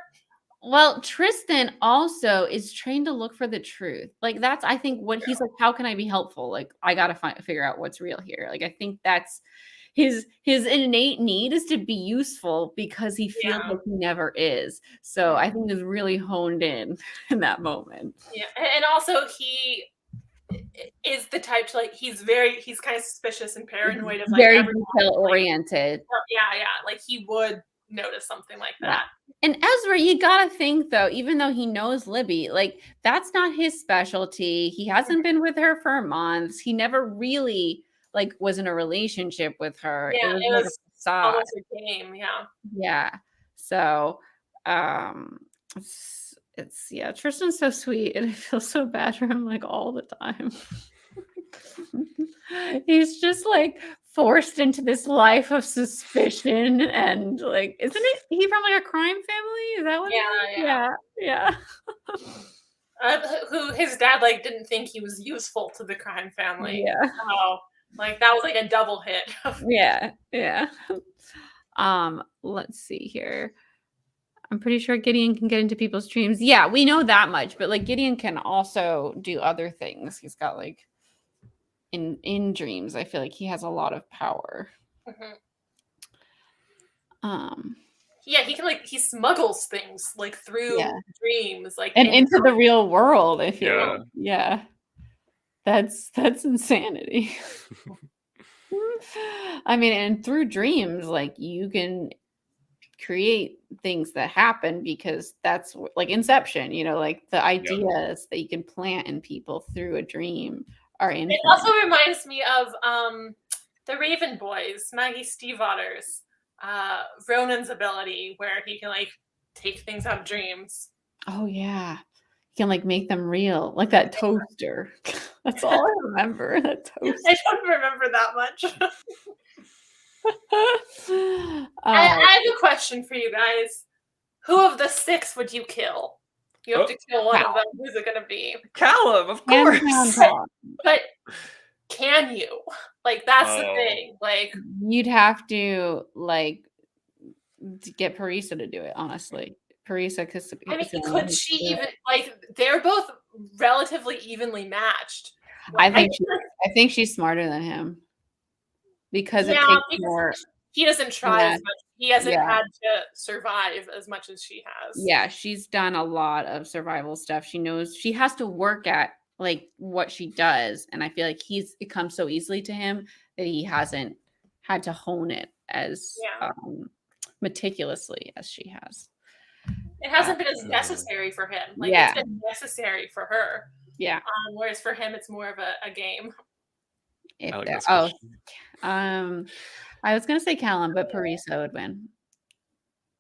Speaker 1: Well, Tristan also is trained to look for the truth. Like that's, I think, what he's like. How can I be helpful? Like I gotta figure out what's real here. Like I think that's his innate need is to be useful because he feels like he never is. So I think he's really honed in that moment.
Speaker 2: Yeah, and also he is the type to like he's kind of suspicious and paranoid of like
Speaker 1: very detail oriented.
Speaker 2: Yeah, like he would notice something like that.
Speaker 1: And Ezra, you gotta think though, even though he knows Libby, like that's not his specialty. He hasn't been with her for months. He never really like was in a relationship with her.
Speaker 2: Yeah,
Speaker 1: it was
Speaker 2: almost a game.
Speaker 1: Yeah. So it's Tristan's so sweet and I feel so bad for him like all the time. He's just like forced into this life of suspicion and like, isn't it he from like a crime family? Is that what? Yeah.
Speaker 2: Who his dad like didn't think he was useful to the crime family.
Speaker 1: Yeah.
Speaker 2: Oh, like that was like a double hit.
Speaker 1: Yeah. Let's see here. I'm pretty sure Gideon can get into people's dreams. Yeah, we know that much, but like Gideon can also do other things. He's got like in dreams, I feel like he has a lot of power.
Speaker 2: Yeah, he can like he smuggles things like through dreams, like
Speaker 1: and into the real world. I feel that's insanity. I mean, and through dreams, like you can create things that happen because that's like Inception, you know, like the ideas that you can plant in people through a dream are infinite.
Speaker 2: It also reminds me of the Raven Boys, Maggie Stiefvater's Ronan's ability where he can like take things out of dreams.
Speaker 1: Oh yeah. You can like make them real, like that toaster. That's all I remember. That toaster.
Speaker 2: I don't remember that much. I have a question for you guys. Who of the 6 would you kill? You have to kill one of them. Who's it going to be?
Speaker 3: Callum, of course.
Speaker 2: But can you? Like, that's the thing. Like,
Speaker 1: you'd have to like get Parisa to do it. Honestly, Parisa, because
Speaker 2: I mean, could she even like? They're both relatively evenly matched.
Speaker 1: I think she's smarter than him because it takes more.
Speaker 2: He doesn't try as much. He hasn't had to survive as much as she has.
Speaker 1: Yeah, she's done a lot of survival stuff. She knows she has to work at like what she does, and I feel like it comes so easily to him that he hasn't had to hone it as meticulously as she has.
Speaker 2: It hasn't been as necessary for him. Like it's been necessary for her.
Speaker 1: Yeah.
Speaker 2: Whereas for him, it's more of a game.
Speaker 1: I was gonna say Callum, but Parisa would win.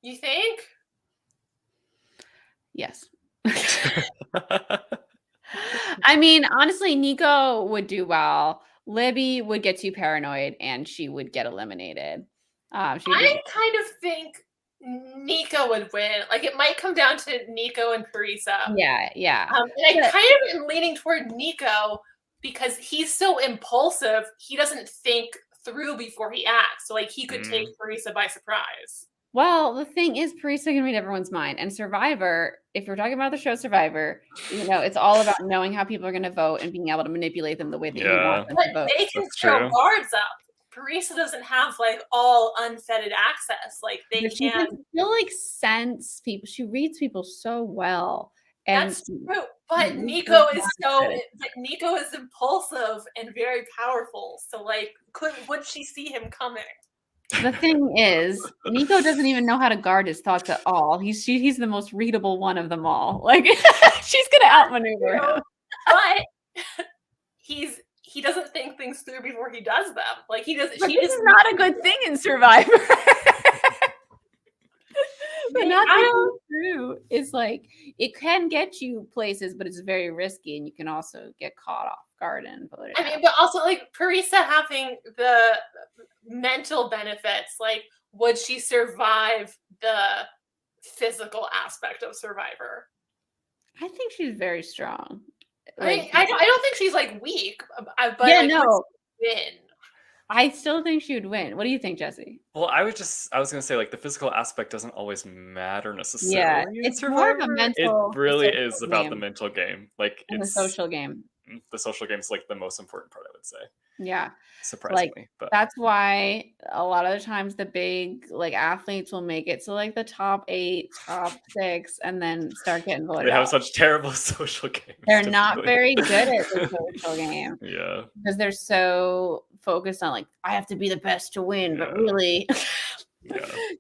Speaker 2: You think?
Speaker 1: Yes. I mean, honestly, Nico would do well. Libby would get too paranoid, and she would get eliminated.
Speaker 2: I kind of think Nico would win. Like it might come down to Nico and Parisa.
Speaker 1: Yeah.
Speaker 2: And I kind of am leaning toward Nico because he's so impulsive. He doesn't think through before he acts. So like he could take Parisa by surprise.
Speaker 1: Well, the thing is, Parisa can read everyone's mind. And Survivor, if you're talking about the show Survivor, you know, it's all about knowing how people are going to vote and being able to manipulate them the way that you want them to vote.
Speaker 2: They can throw guards up. Parisa doesn't have like all unfettered access. Like they can
Speaker 1: still like sense people. She reads people so well. And
Speaker 2: That's true, but
Speaker 1: Nico's
Speaker 2: Nico is impulsive and very powerful. So, like, would she see him coming?
Speaker 1: the thing is, Nico doesn't even know how to guard his thoughts at all. He's the most readable one of them all. Like, she's gonna outmaneuver him.
Speaker 2: But he doesn't think things through before he does them. Like, he doesn't.
Speaker 1: But this is not a good thing in Survivor. But not thinking through is like, it can get you places, but it's very risky, and you can also get caught off guard and voted out.
Speaker 2: But also, like, Parisa having the mental benefits, like, would she survive the physical aspect of Survivor?
Speaker 1: I think she's very strong.
Speaker 2: Like, I don't think she's like weak, but
Speaker 1: yeah,
Speaker 2: like,
Speaker 1: no.
Speaker 2: would she win?
Speaker 1: I still think she would win. What do you think, Jesse?
Speaker 3: Well, I was gonna say, like, the physical aspect doesn't always matter necessarily.
Speaker 1: Yeah,
Speaker 3: in
Speaker 1: it's more of a
Speaker 3: Survivor.
Speaker 1: mental.
Speaker 3: It really is about the mental game. Like,
Speaker 1: and the social game.
Speaker 3: The social game's like the most important part, I would say.
Speaker 1: Yeah,
Speaker 3: surprisingly, but
Speaker 1: that's why a lot of the times the big like athletes will make it to like the top 8, top 6, and then start getting voted
Speaker 3: they have
Speaker 1: out.
Speaker 3: such terrible social games.
Speaker 1: They're not very good at the social game.
Speaker 3: Yeah,
Speaker 1: because they're so focused on like, I have to be the best to win, but really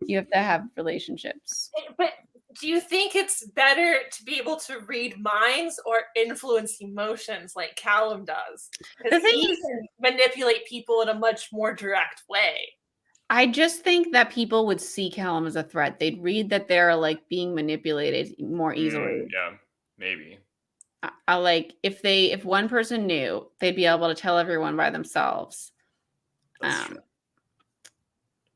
Speaker 1: you have to have relationships.
Speaker 2: But do you think it's better to be able to read minds or influence emotions like Callum does? Because he can manipulate people in a much more direct way.
Speaker 1: I just think that people would see Callum as a threat. They'd read that they're like being manipulated more easily.
Speaker 3: Yeah, maybe.
Speaker 1: I like if one person knew, they'd be able to tell everyone by themselves.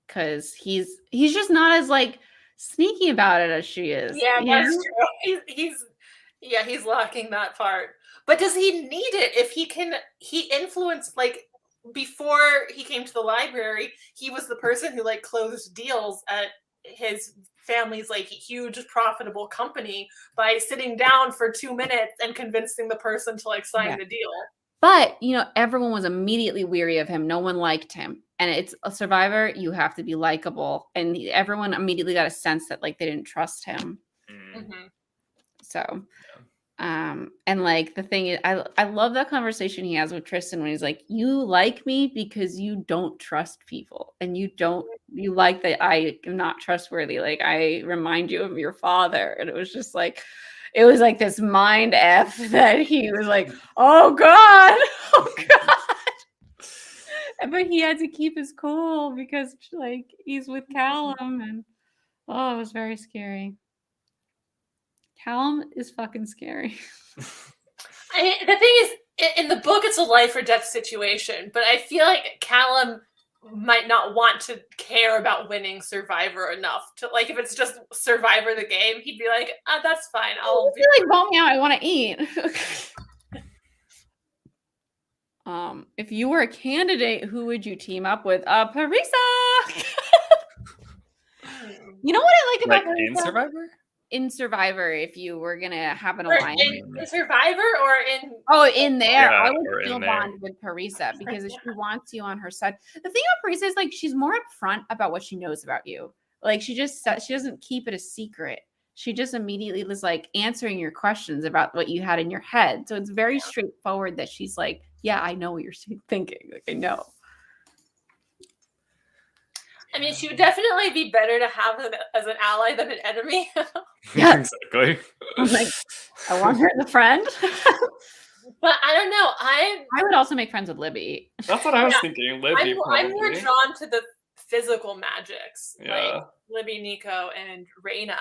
Speaker 1: Because he's just not as like sneaky about it as she is.
Speaker 2: Yeah, that's true. He's locking that part. But does he need it if he influenced, like, before he came to the library, he was the person who like closed deals at his family's like huge profitable company by sitting down for 2 minutes and convincing the person to like sign the deal.
Speaker 1: But, everyone was immediately weary of him. No one liked him. And it's a Survivor. You have to be likable. And everyone immediately got a sense that, like, they didn't trust him.
Speaker 2: Mm-hmm.
Speaker 1: So, and, like, the thing is, I love that conversation he has with Tristan when he's like, you like me because you don't trust people. And you like that I am not trustworthy. Like, I remind you of your father. And it was just like... It was like this mind F that he was like, oh God. But he had to keep his cool because like he's with Callum and it was very scary. Callum is fucking scary.
Speaker 2: The thing is, in the book, it's a life or death situation, but I feel like Callum might not want to care about winning Survivor enough to, like, if it's just Survivor the game, he'd be like, that's fine. I'll be
Speaker 1: like, vote me out. I want to eat. If you were a candidate, who would you team up with? Parisa. You know what I like about Parisa?
Speaker 3: In Survivor?
Speaker 1: In Survivor, if you were gonna have an alliance.
Speaker 2: In Survivor or in
Speaker 1: in there, I would still bond with Parisa because she wants you on her side. The thing about Parisa is like she's more upfront about what she knows about you. Like she doesn't keep it a secret. She just immediately was like answering your questions about what you had in your head. So it's very straightforward that she's like, yeah, I know what you're thinking. Like I know.
Speaker 2: I mean, she would definitely be better to have as an ally than an enemy.
Speaker 1: Yeah,
Speaker 3: exactly.
Speaker 1: Like, I want her as a friend.
Speaker 2: But I don't know. I
Speaker 1: would also make friends with Libby.
Speaker 3: That's what I was thinking. Libby,
Speaker 2: I'm more drawn to the physical magics,
Speaker 3: like
Speaker 2: Libby, Nico, and Reina.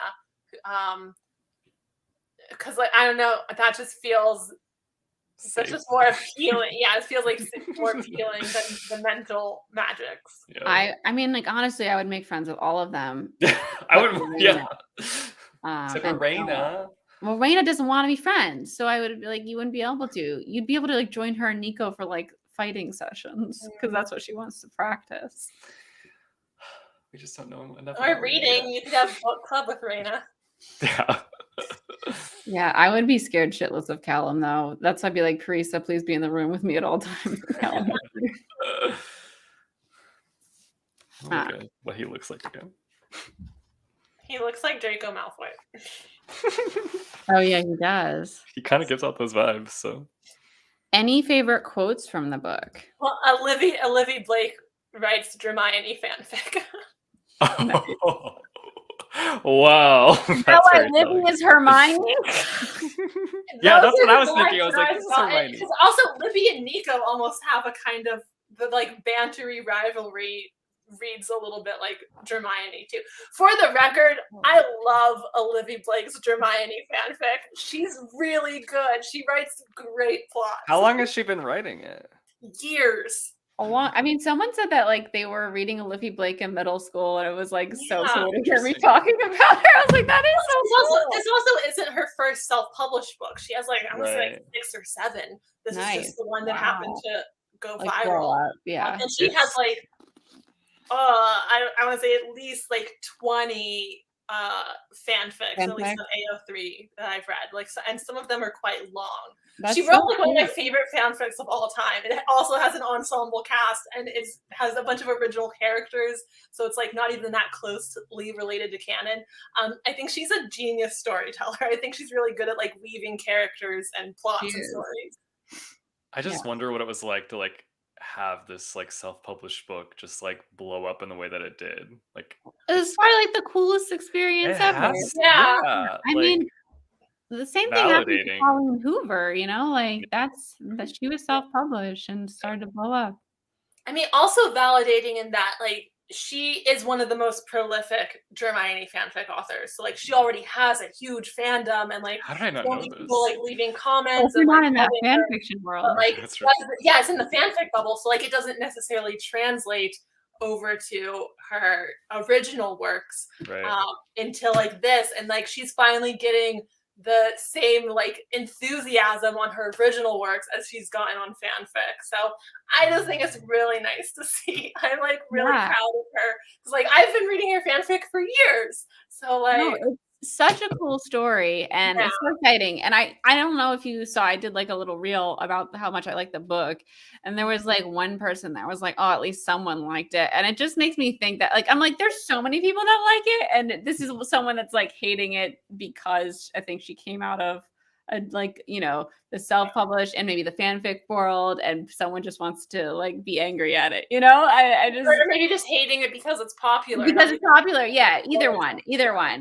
Speaker 2: Because like I don't know, that just feels such just more appealing. Yeah, it feels like more appealing than the mental magics.
Speaker 1: Yeah. I mean, like honestly, I would make friends with all of them.
Speaker 3: I would, yeah. Except for Reina.
Speaker 1: Well, Reina doesn't want to be friends, so I would be like, you wouldn't be able to. You'd be able to like join her and Nico for like fighting sessions because that's what she wants to practice.
Speaker 3: We just don't know enough.
Speaker 2: Or reading. You could have book club with Reina.
Speaker 3: Yeah.
Speaker 1: Yeah, I would be scared shitless of Callum though. That's why I'd be like, Parisa, please be in the room with me at all times.
Speaker 3: Okay. What he looks like again.
Speaker 2: He looks like Draco Malfoy.
Speaker 1: Oh yeah, he does.
Speaker 3: He kind of gives out those vibes. So.
Speaker 1: Any favorite quotes from the book?
Speaker 2: Well, Olivie Blake writes Hermione fanfic.
Speaker 3: Wow, that's very
Speaker 1: Libby
Speaker 3: telling.
Speaker 1: is Hermione.
Speaker 3: Yeah,
Speaker 2: Those
Speaker 3: that's what
Speaker 2: are
Speaker 3: I was
Speaker 2: the
Speaker 3: thinking. I was
Speaker 2: vibes
Speaker 3: like,
Speaker 2: that
Speaker 3: this is
Speaker 2: got it,
Speaker 3: Hermione.
Speaker 2: because also Libby and Nico almost have a kind of the like bantery rivalry. Reads a little bit like Hermione too. For the record, I love Olivie Blake's Hermione fanfic. She's really good. She writes great plots.
Speaker 3: How long has she been writing it?
Speaker 2: Years.
Speaker 1: I mean, someone said that like they were reading Olivie Blake in middle school, and it was like so
Speaker 2: Yeah.
Speaker 1: cool to hear me
Speaker 3: Interesting.
Speaker 1: talking about her. I was like, that is so cool.
Speaker 2: This also isn't her first self-published book. She has like I was
Speaker 3: Right.
Speaker 2: like 6 or 7. This is
Speaker 1: Nice.
Speaker 2: just the one that happened to go
Speaker 1: Like grow
Speaker 2: viral.
Speaker 1: up. Yeah.
Speaker 2: And she has like I want to say at least like 20 fanfics, at least on AO3 that I've read. Like, and some of them are quite long. She wrote like one of my favorite fanfics of all time. It also has an ensemble cast, and it has a bunch of original characters, so it's like not even that closely related to canon. I think she's a genius storyteller. I think she's really good at like weaving characters and plots and stories.
Speaker 3: I just wonder what it was like to like have this like self-published book just like blow up in the way that it did. Like
Speaker 1: it was probably like the coolest experience ever.
Speaker 2: Yeah.
Speaker 1: I mean, the same thing happened to Colleen Hoover, you know, like that she was self-published and started to blow up.
Speaker 2: I mean, also validating in that like she is one of the most prolific Hermione fanfic authors. So like she already has a huge fandom, and like
Speaker 3: how did I not
Speaker 2: so
Speaker 3: know
Speaker 2: many
Speaker 3: this?
Speaker 2: people like leaving comments.
Speaker 1: Well,
Speaker 2: and
Speaker 1: not
Speaker 2: like,
Speaker 1: in that fan fiction world.
Speaker 2: But, like, yeah, it's in the fanfic bubble, so like it doesn't necessarily translate over to her original works until like this, and like she's finally getting the same like enthusiasm on her original works as she's gotten on fanfic. So I just think it's really nice to see. I'm like really proud of her, because like I've been reading her fanfic for years. So like
Speaker 1: it's such a cool story, and it's so exciting. And I don't know if you saw, I did like a little reel about how much I like the book, and there was like one person that was like, oh, at least someone liked it. And it just makes me think that like I'm like, there's so many people that like it, and this is someone that's like hating it because I think she came out of like, you know, the self-published and maybe the fanfic world, and someone just wants to like be angry at it, you know. I just,
Speaker 2: or maybe just hating it because it's popular.
Speaker 1: Yeah, either one.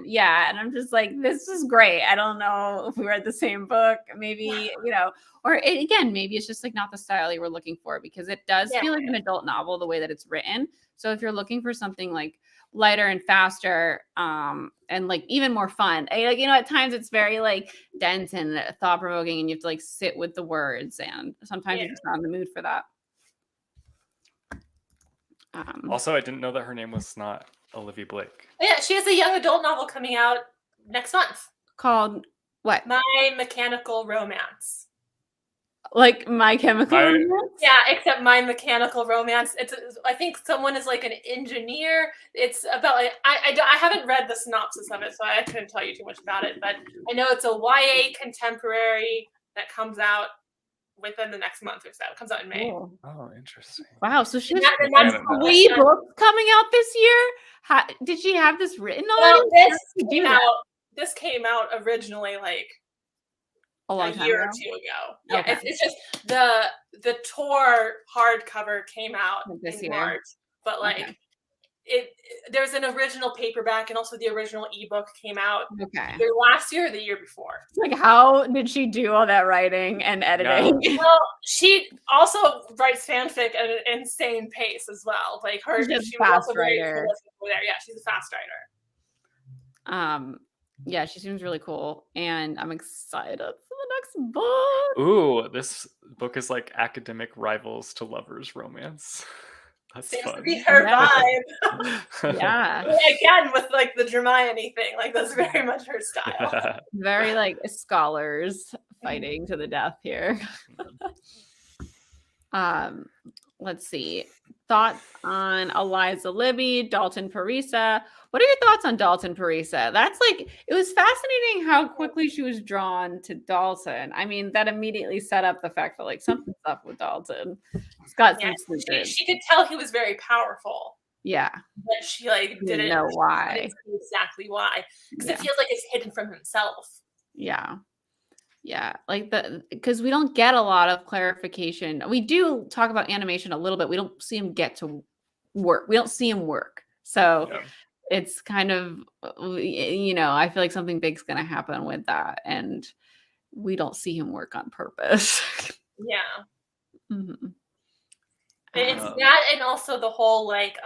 Speaker 1: Yeah. And I'm just like, this is great. I don't know if we read the same book, maybe, you know, or again, maybe it's just like not the style you were looking for, because it does feel like an adult novel the way that it's written. So if you're looking for something like lighter and faster, and like even more fun, like, you know, at times it's very like dense and thought-provoking, and you have to like sit with the words, and sometimes you're just not in the mood for that.
Speaker 3: Also, I didn't know that her name was not Olivie Blake.
Speaker 2: Yeah, she has a young adult novel coming out next month
Speaker 1: called what?
Speaker 2: My Mechanical Romance.
Speaker 1: Like My Chemical Romance?
Speaker 2: Yeah, except My Mechanical Romance. I think someone is like an engineer. It's about like I haven't read the synopsis of it, so I couldn't tell you too much about it. But I know it's a YA contemporary that comes out within the next month or so. It comes out in May.
Speaker 3: Oh, interesting.
Speaker 1: Wow, so she has 3 books coming out this year. Did she have this written already?
Speaker 2: Well, this came out originally like
Speaker 1: a
Speaker 2: year or 2 ago. Yeah, it's just the Tor hardcover came out in March, but like there's an original paperback, and also the original ebook came out either last year or the year before.
Speaker 1: Like, how did she do all that writing and editing?
Speaker 2: Well, she also writes fanfic at an insane pace as well. Like she was also very prolific there. Yeah, she's a fast writer.
Speaker 1: Yeah, she seems really cool, and I'm excited for the next book.
Speaker 3: Ooh, this book is like academic rivals to lovers romance. That seems
Speaker 2: to be her vibe.
Speaker 1: Yeah.
Speaker 2: Again, with like the Hermione thing, like that's very much her style.
Speaker 1: Very like scholars fighting to the death here. Let's see. Thoughts on Eliza Libby, Dalton Parisa. What are your thoughts on Dalton Parisa? That's like, it was fascinating how quickly she was drawn to Dalton. I mean, that immediately set up the fact that like something's up with Dalton. It's got some secrets.
Speaker 2: She could tell he was very powerful.
Speaker 1: Yeah.
Speaker 2: but she like
Speaker 1: Didn't
Speaker 2: didn't
Speaker 1: know why.
Speaker 2: say exactly why, because
Speaker 1: Yeah.
Speaker 2: it feels like it's hidden from himself.
Speaker 1: Yeah. Yeah. Like because we don't get a lot of clarification. We do talk about animation a little bit. We don't see him get to work. We don't see him work. So
Speaker 3: Yeah.
Speaker 1: it's kind of, I feel like something big's going to happen with that. And we don't see him work on purpose.
Speaker 2: Yeah.
Speaker 1: Mhm.
Speaker 2: It's
Speaker 3: Um,
Speaker 2: that, and also the whole like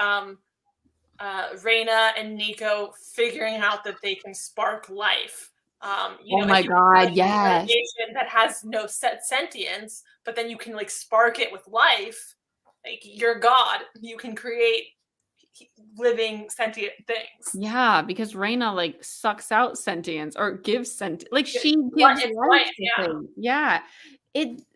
Speaker 2: Reina and Nico figuring out that they can spark life.
Speaker 1: Oh my
Speaker 2: if you
Speaker 1: God,
Speaker 2: have
Speaker 1: yes.
Speaker 2: an agent that has no sentience, but then you can like spark it with life, like you're God. You can create living sentient things.
Speaker 1: Yeah, because Reina like sucks out sentience or gives like she
Speaker 2: What
Speaker 1: gives
Speaker 2: it's
Speaker 1: life
Speaker 2: life,
Speaker 1: to
Speaker 2: yeah.
Speaker 1: things. Yeah.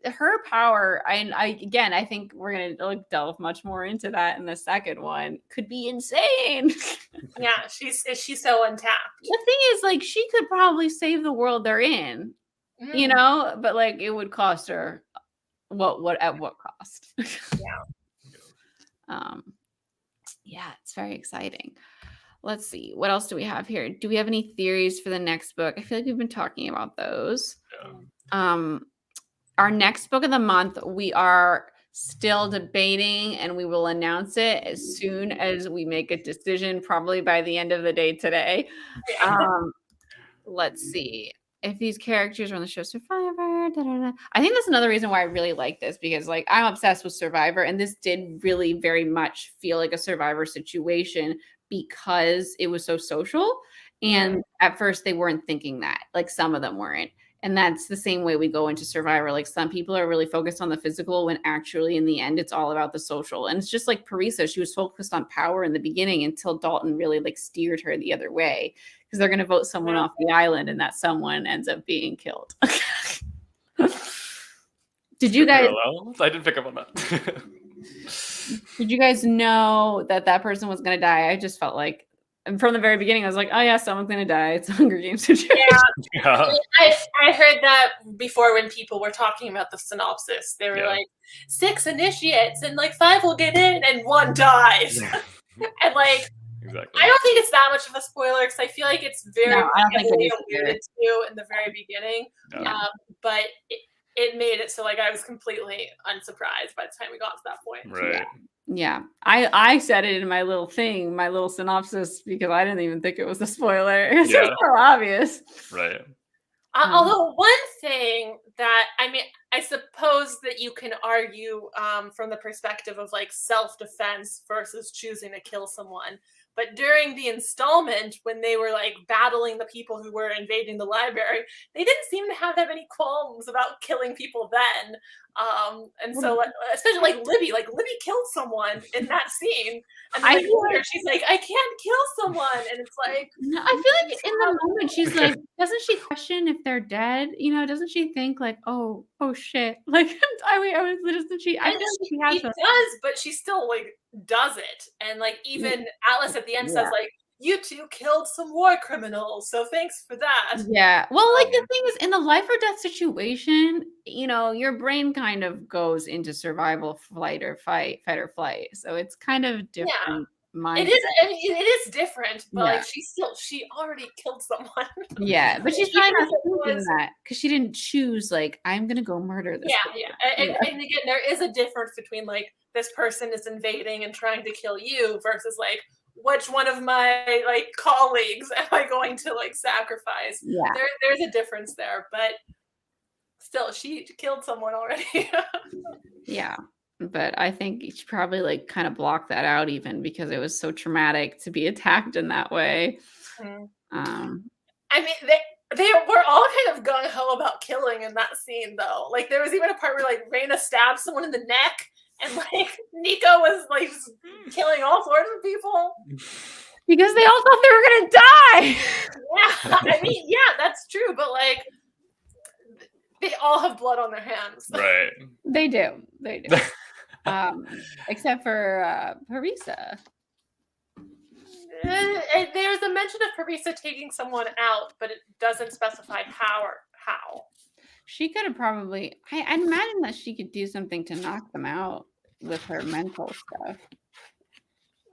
Speaker 1: Her power, I think we're gonna like delve much more into that in the second one, could be insane.
Speaker 2: Yeah, she's so untapped.
Speaker 1: The thing is, like, she could probably save the world they're in, but like it would cost her what at what cost?
Speaker 2: Yeah.
Speaker 1: Yeah, it's very exciting. Let's see. What else do we have here? Do we have any theories for the next book? I feel like we've been talking about those. Our next book of the month, we are still debating and we will announce it as soon as we make a decision, probably by the end of the day today. Let's see. If these characters are on the show Survivor, I think that's another reason why I really like this, because like I'm obsessed with Survivor, and this did really very much feel like a Survivor situation because it was so social. And at first they weren't thinking that, like some of them weren't. And that's the same way we go into Survivor. Like some people are really focused on the physical when actually in the end it's all about the social. And it's just like Parisa, she was focused on power in the beginning until Dalton really like steered her the other way, because they're going to vote someone off the island and that someone ends up being killed. Did you guys
Speaker 3: I didn't pick up on that.
Speaker 1: Did you guys know that person was going to die? I just felt like, and from the very beginning, I was like, oh yeah, someone's going to die. It's a Hunger Games situation.
Speaker 2: Yeah. I heard that before when people were talking about the synopsis. They were like, 6 initiates and like 5 will get in and 1 dies. And like,
Speaker 3: exactly.
Speaker 2: I don't think it's that much of a spoiler because I feel like it's very heavily alluded to in the very beginning. But it made it so like I was completely unsurprised by the time we got to that point.
Speaker 3: Right.
Speaker 1: Yeah. I said it in my little thing, my little synopsis, because I didn't even think it was a spoiler. It's so obvious.
Speaker 3: Right.
Speaker 2: Although one thing that, I mean, I suppose that you can argue from the perspective of like self-defense versus choosing to kill someone. But during the installment, when they were like battling the people who were invading the library, they didn't seem to have that many qualms about killing people then. And so, especially like Libby killed someone in that scene. And then, later she's like, I can't kill someone. And it's like,
Speaker 1: no, I feel like in the moment she's like, doesn't she question if they're dead? Doesn't she think like, oh shit? Like, doesn't she? I feel like she has
Speaker 2: she does, but she still like does it. And like even Alice at the end says like, you two killed some war criminals, so thanks for that.
Speaker 1: Yeah. Well, like the thing is, in the life or death situation, your brain kind of goes into survival, fight or flight. So it's kind of different.
Speaker 2: It is. I mean, it is different, but like she already killed someone.
Speaker 1: Yeah, but she's probably not thinking that because she didn't choose like I'm gonna go murder this.
Speaker 2: And again, there is a difference between like this person is invading and trying to kill you versus like which one of my like colleagues am I going to like sacrifice?
Speaker 1: Yeah,
Speaker 2: there's a difference there, but still, she killed someone already.
Speaker 1: Yeah. But I think she probably like kind of blocked that out even because it was so traumatic to be attacked in that way.
Speaker 2: I mean, they were all kind of gung ho about killing in that scene, though. Like there was even a part where like Reina stabbed someone in the neck, and like Nico was like killing all sorts of people
Speaker 1: because they all thought they were gonna die.
Speaker 2: Yeah, I mean, yeah, that's true, but like they all have blood on their hands.
Speaker 3: Right.
Speaker 1: They do. Except for Parisa.
Speaker 2: There's a mention of Parisa taking someone out, but it doesn't specify how.
Speaker 1: She could have probably. I'd imagine that she could do something to knock them out with her mental stuff.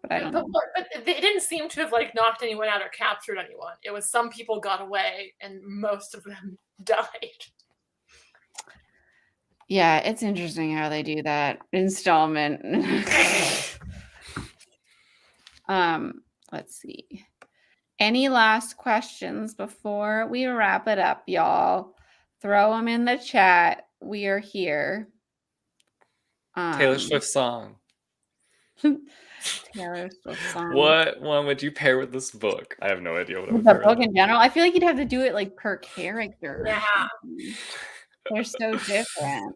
Speaker 1: but I don't know.
Speaker 2: But they didn't seem to have like knocked anyone out or captured anyone. It was some people got away and most of them died.
Speaker 1: Yeah, it's interesting how they do that installment. Let's see. Any last questions before we wrap it up, y'all? Throw them in the chat. We are here.
Speaker 3: Taylor Swift song.
Speaker 1: Taylor Swift song.
Speaker 3: What one would you pair with this book? I have no idea what I would
Speaker 1: The
Speaker 3: pair
Speaker 1: book
Speaker 3: with.
Speaker 1: in general? I feel like you'd have to do it like per character.
Speaker 2: Yeah.
Speaker 1: They're so different.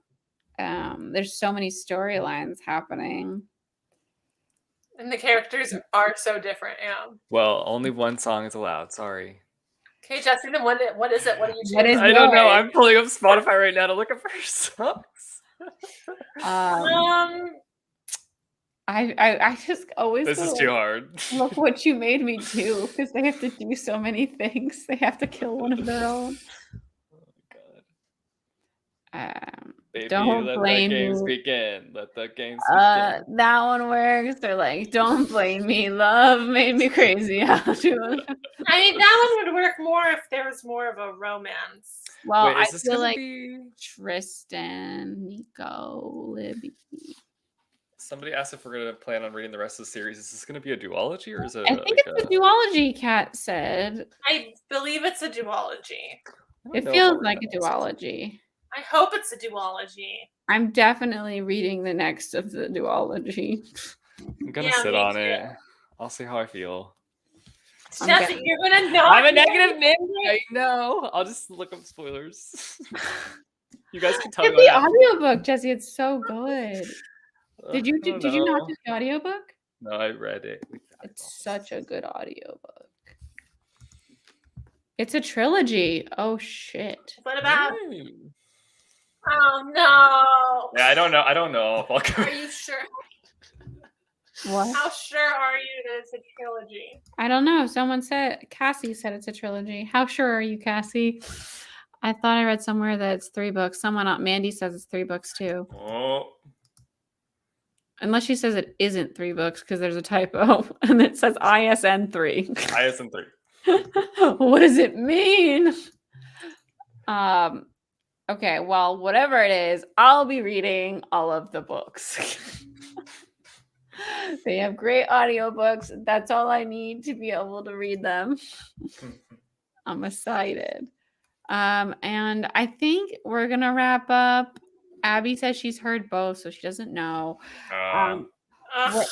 Speaker 1: There's so many storylines happening.
Speaker 2: And the characters are so different, yeah.
Speaker 3: Well, only one song is allowed. Sorry.
Speaker 2: Okay, Jesse, then what is it? What do you choose?
Speaker 1: What is
Speaker 3: I don't know.
Speaker 1: yours?
Speaker 3: I'm pulling up Spotify right now to look up her songs.
Speaker 1: I just always
Speaker 3: This is
Speaker 1: go,
Speaker 3: too hard.
Speaker 1: look what you made me do, because they have to do so many things. They have to kill one of their own.
Speaker 3: Oh my god. Baby,
Speaker 1: Don't
Speaker 3: let
Speaker 1: blame
Speaker 3: the games
Speaker 1: me.
Speaker 3: begin. Let the games begin.
Speaker 1: That one works. They're like, don't blame me. Love made me crazy. I'll do it.
Speaker 2: I mean, that one would work more if there was more of a romance.
Speaker 1: Well,
Speaker 3: Wait,
Speaker 1: I
Speaker 3: is this
Speaker 1: feel
Speaker 3: gonna
Speaker 1: like
Speaker 3: be...
Speaker 1: Tristan, Nico, Libby.
Speaker 3: Somebody asked if we're gonna plan on reading the rest of the series. Is this gonna be a duology or is it
Speaker 1: I think
Speaker 3: like
Speaker 1: it's a duology, Kat said.
Speaker 2: I believe it's a duology.
Speaker 3: I don't
Speaker 1: It
Speaker 3: know if
Speaker 1: feels
Speaker 3: I'll
Speaker 1: like
Speaker 3: read
Speaker 1: a
Speaker 3: the rest of it.
Speaker 1: duology.
Speaker 2: I hope it's a duology.
Speaker 1: I'm definitely reading the next of the duology.
Speaker 3: I'm gonna
Speaker 2: Yeah,
Speaker 3: sit
Speaker 2: me
Speaker 3: on
Speaker 2: too.
Speaker 3: it. I'll see how I feel.
Speaker 1: I'm
Speaker 2: Jesse,
Speaker 1: getting-
Speaker 2: you're gonna not.
Speaker 3: I'm a negative Nancy. I know. I'll just look up spoilers. You guys can tell me
Speaker 1: Get
Speaker 3: what
Speaker 1: the
Speaker 3: happened.
Speaker 1: audiobook, Jesse. It's so good. Did you not do the audiobook?
Speaker 3: No, I read it.
Speaker 1: It's such a good audiobook. It's a trilogy. Oh shit.
Speaker 2: What about?
Speaker 3: Mm.
Speaker 2: Oh no.
Speaker 3: Yeah, I don't know. I don't know if I'll go.
Speaker 2: Are you sure?
Speaker 1: What?
Speaker 2: How sure are you that it's a trilogy?
Speaker 1: I don't know. Someone said Cassie said it's a trilogy. How sure are you, Cassie? I thought I read somewhere that it's 3 books. Mandy says it's 3 books too.
Speaker 3: Oh,
Speaker 1: Unless she says it isn't 3 books because there's a typo and it says ISN 3.
Speaker 3: ISN 3.
Speaker 1: What does it mean? Okay, well, whatever it is, I'll be reading all of the books. They have great audiobooks. That's all I need to be able to read them. I'm excited. And I think we're gonna wrap up. Abby says she's heard both, so she doesn't know. What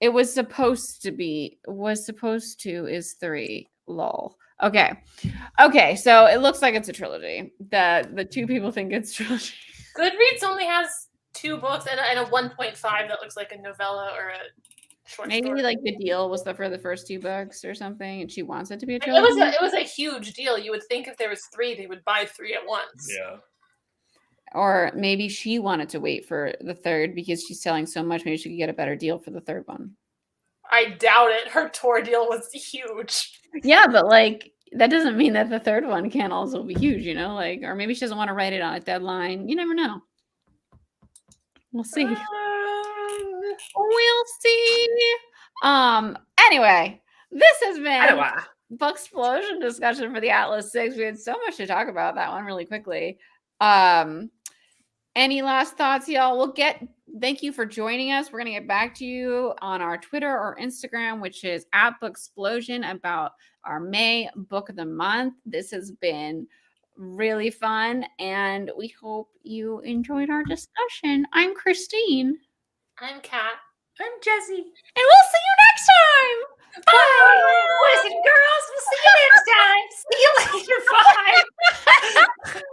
Speaker 1: it was supposed to be is 3. Lol. Okay, so it looks like it's a trilogy. The 2 people think it's trilogy.
Speaker 2: Goodreads only has 2 books and a 1.5 that looks like a novella or a short
Speaker 1: Maybe
Speaker 2: story.
Speaker 1: like the deal was for the first 2 books or something, and she wants it to be a trilogy.
Speaker 2: It was a huge deal. You would think if there was 3, they would buy 3 at once.
Speaker 3: Yeah.
Speaker 1: Or maybe she wanted to wait for the 3rd because she's selling so much. Maybe she could get a better deal for the 3rd one.
Speaker 2: I doubt it. Her tour deal was huge.
Speaker 1: Yeah, but like that doesn't mean that the 3rd one can't also be huge, you know? Like, or maybe she doesn't want to write it on a deadline. You never know. We'll see. We'll see. Anyway, this has been Book Explosion discussion for the Atlas 6. We had so much to talk about that one really quickly. Any last thoughts, y'all? Thank you for joining us. We're gonna get back to you on our Twitter or Instagram, which is @Booksplosion, about our May book of the month. This has been really fun, and we hope you enjoyed our discussion. I'm Christine.
Speaker 2: I'm Kat.
Speaker 4: I'm Jessie.
Speaker 1: And we'll see you next time.
Speaker 4: Bye. Boys and girls, we'll see you next time. See you later. Bye.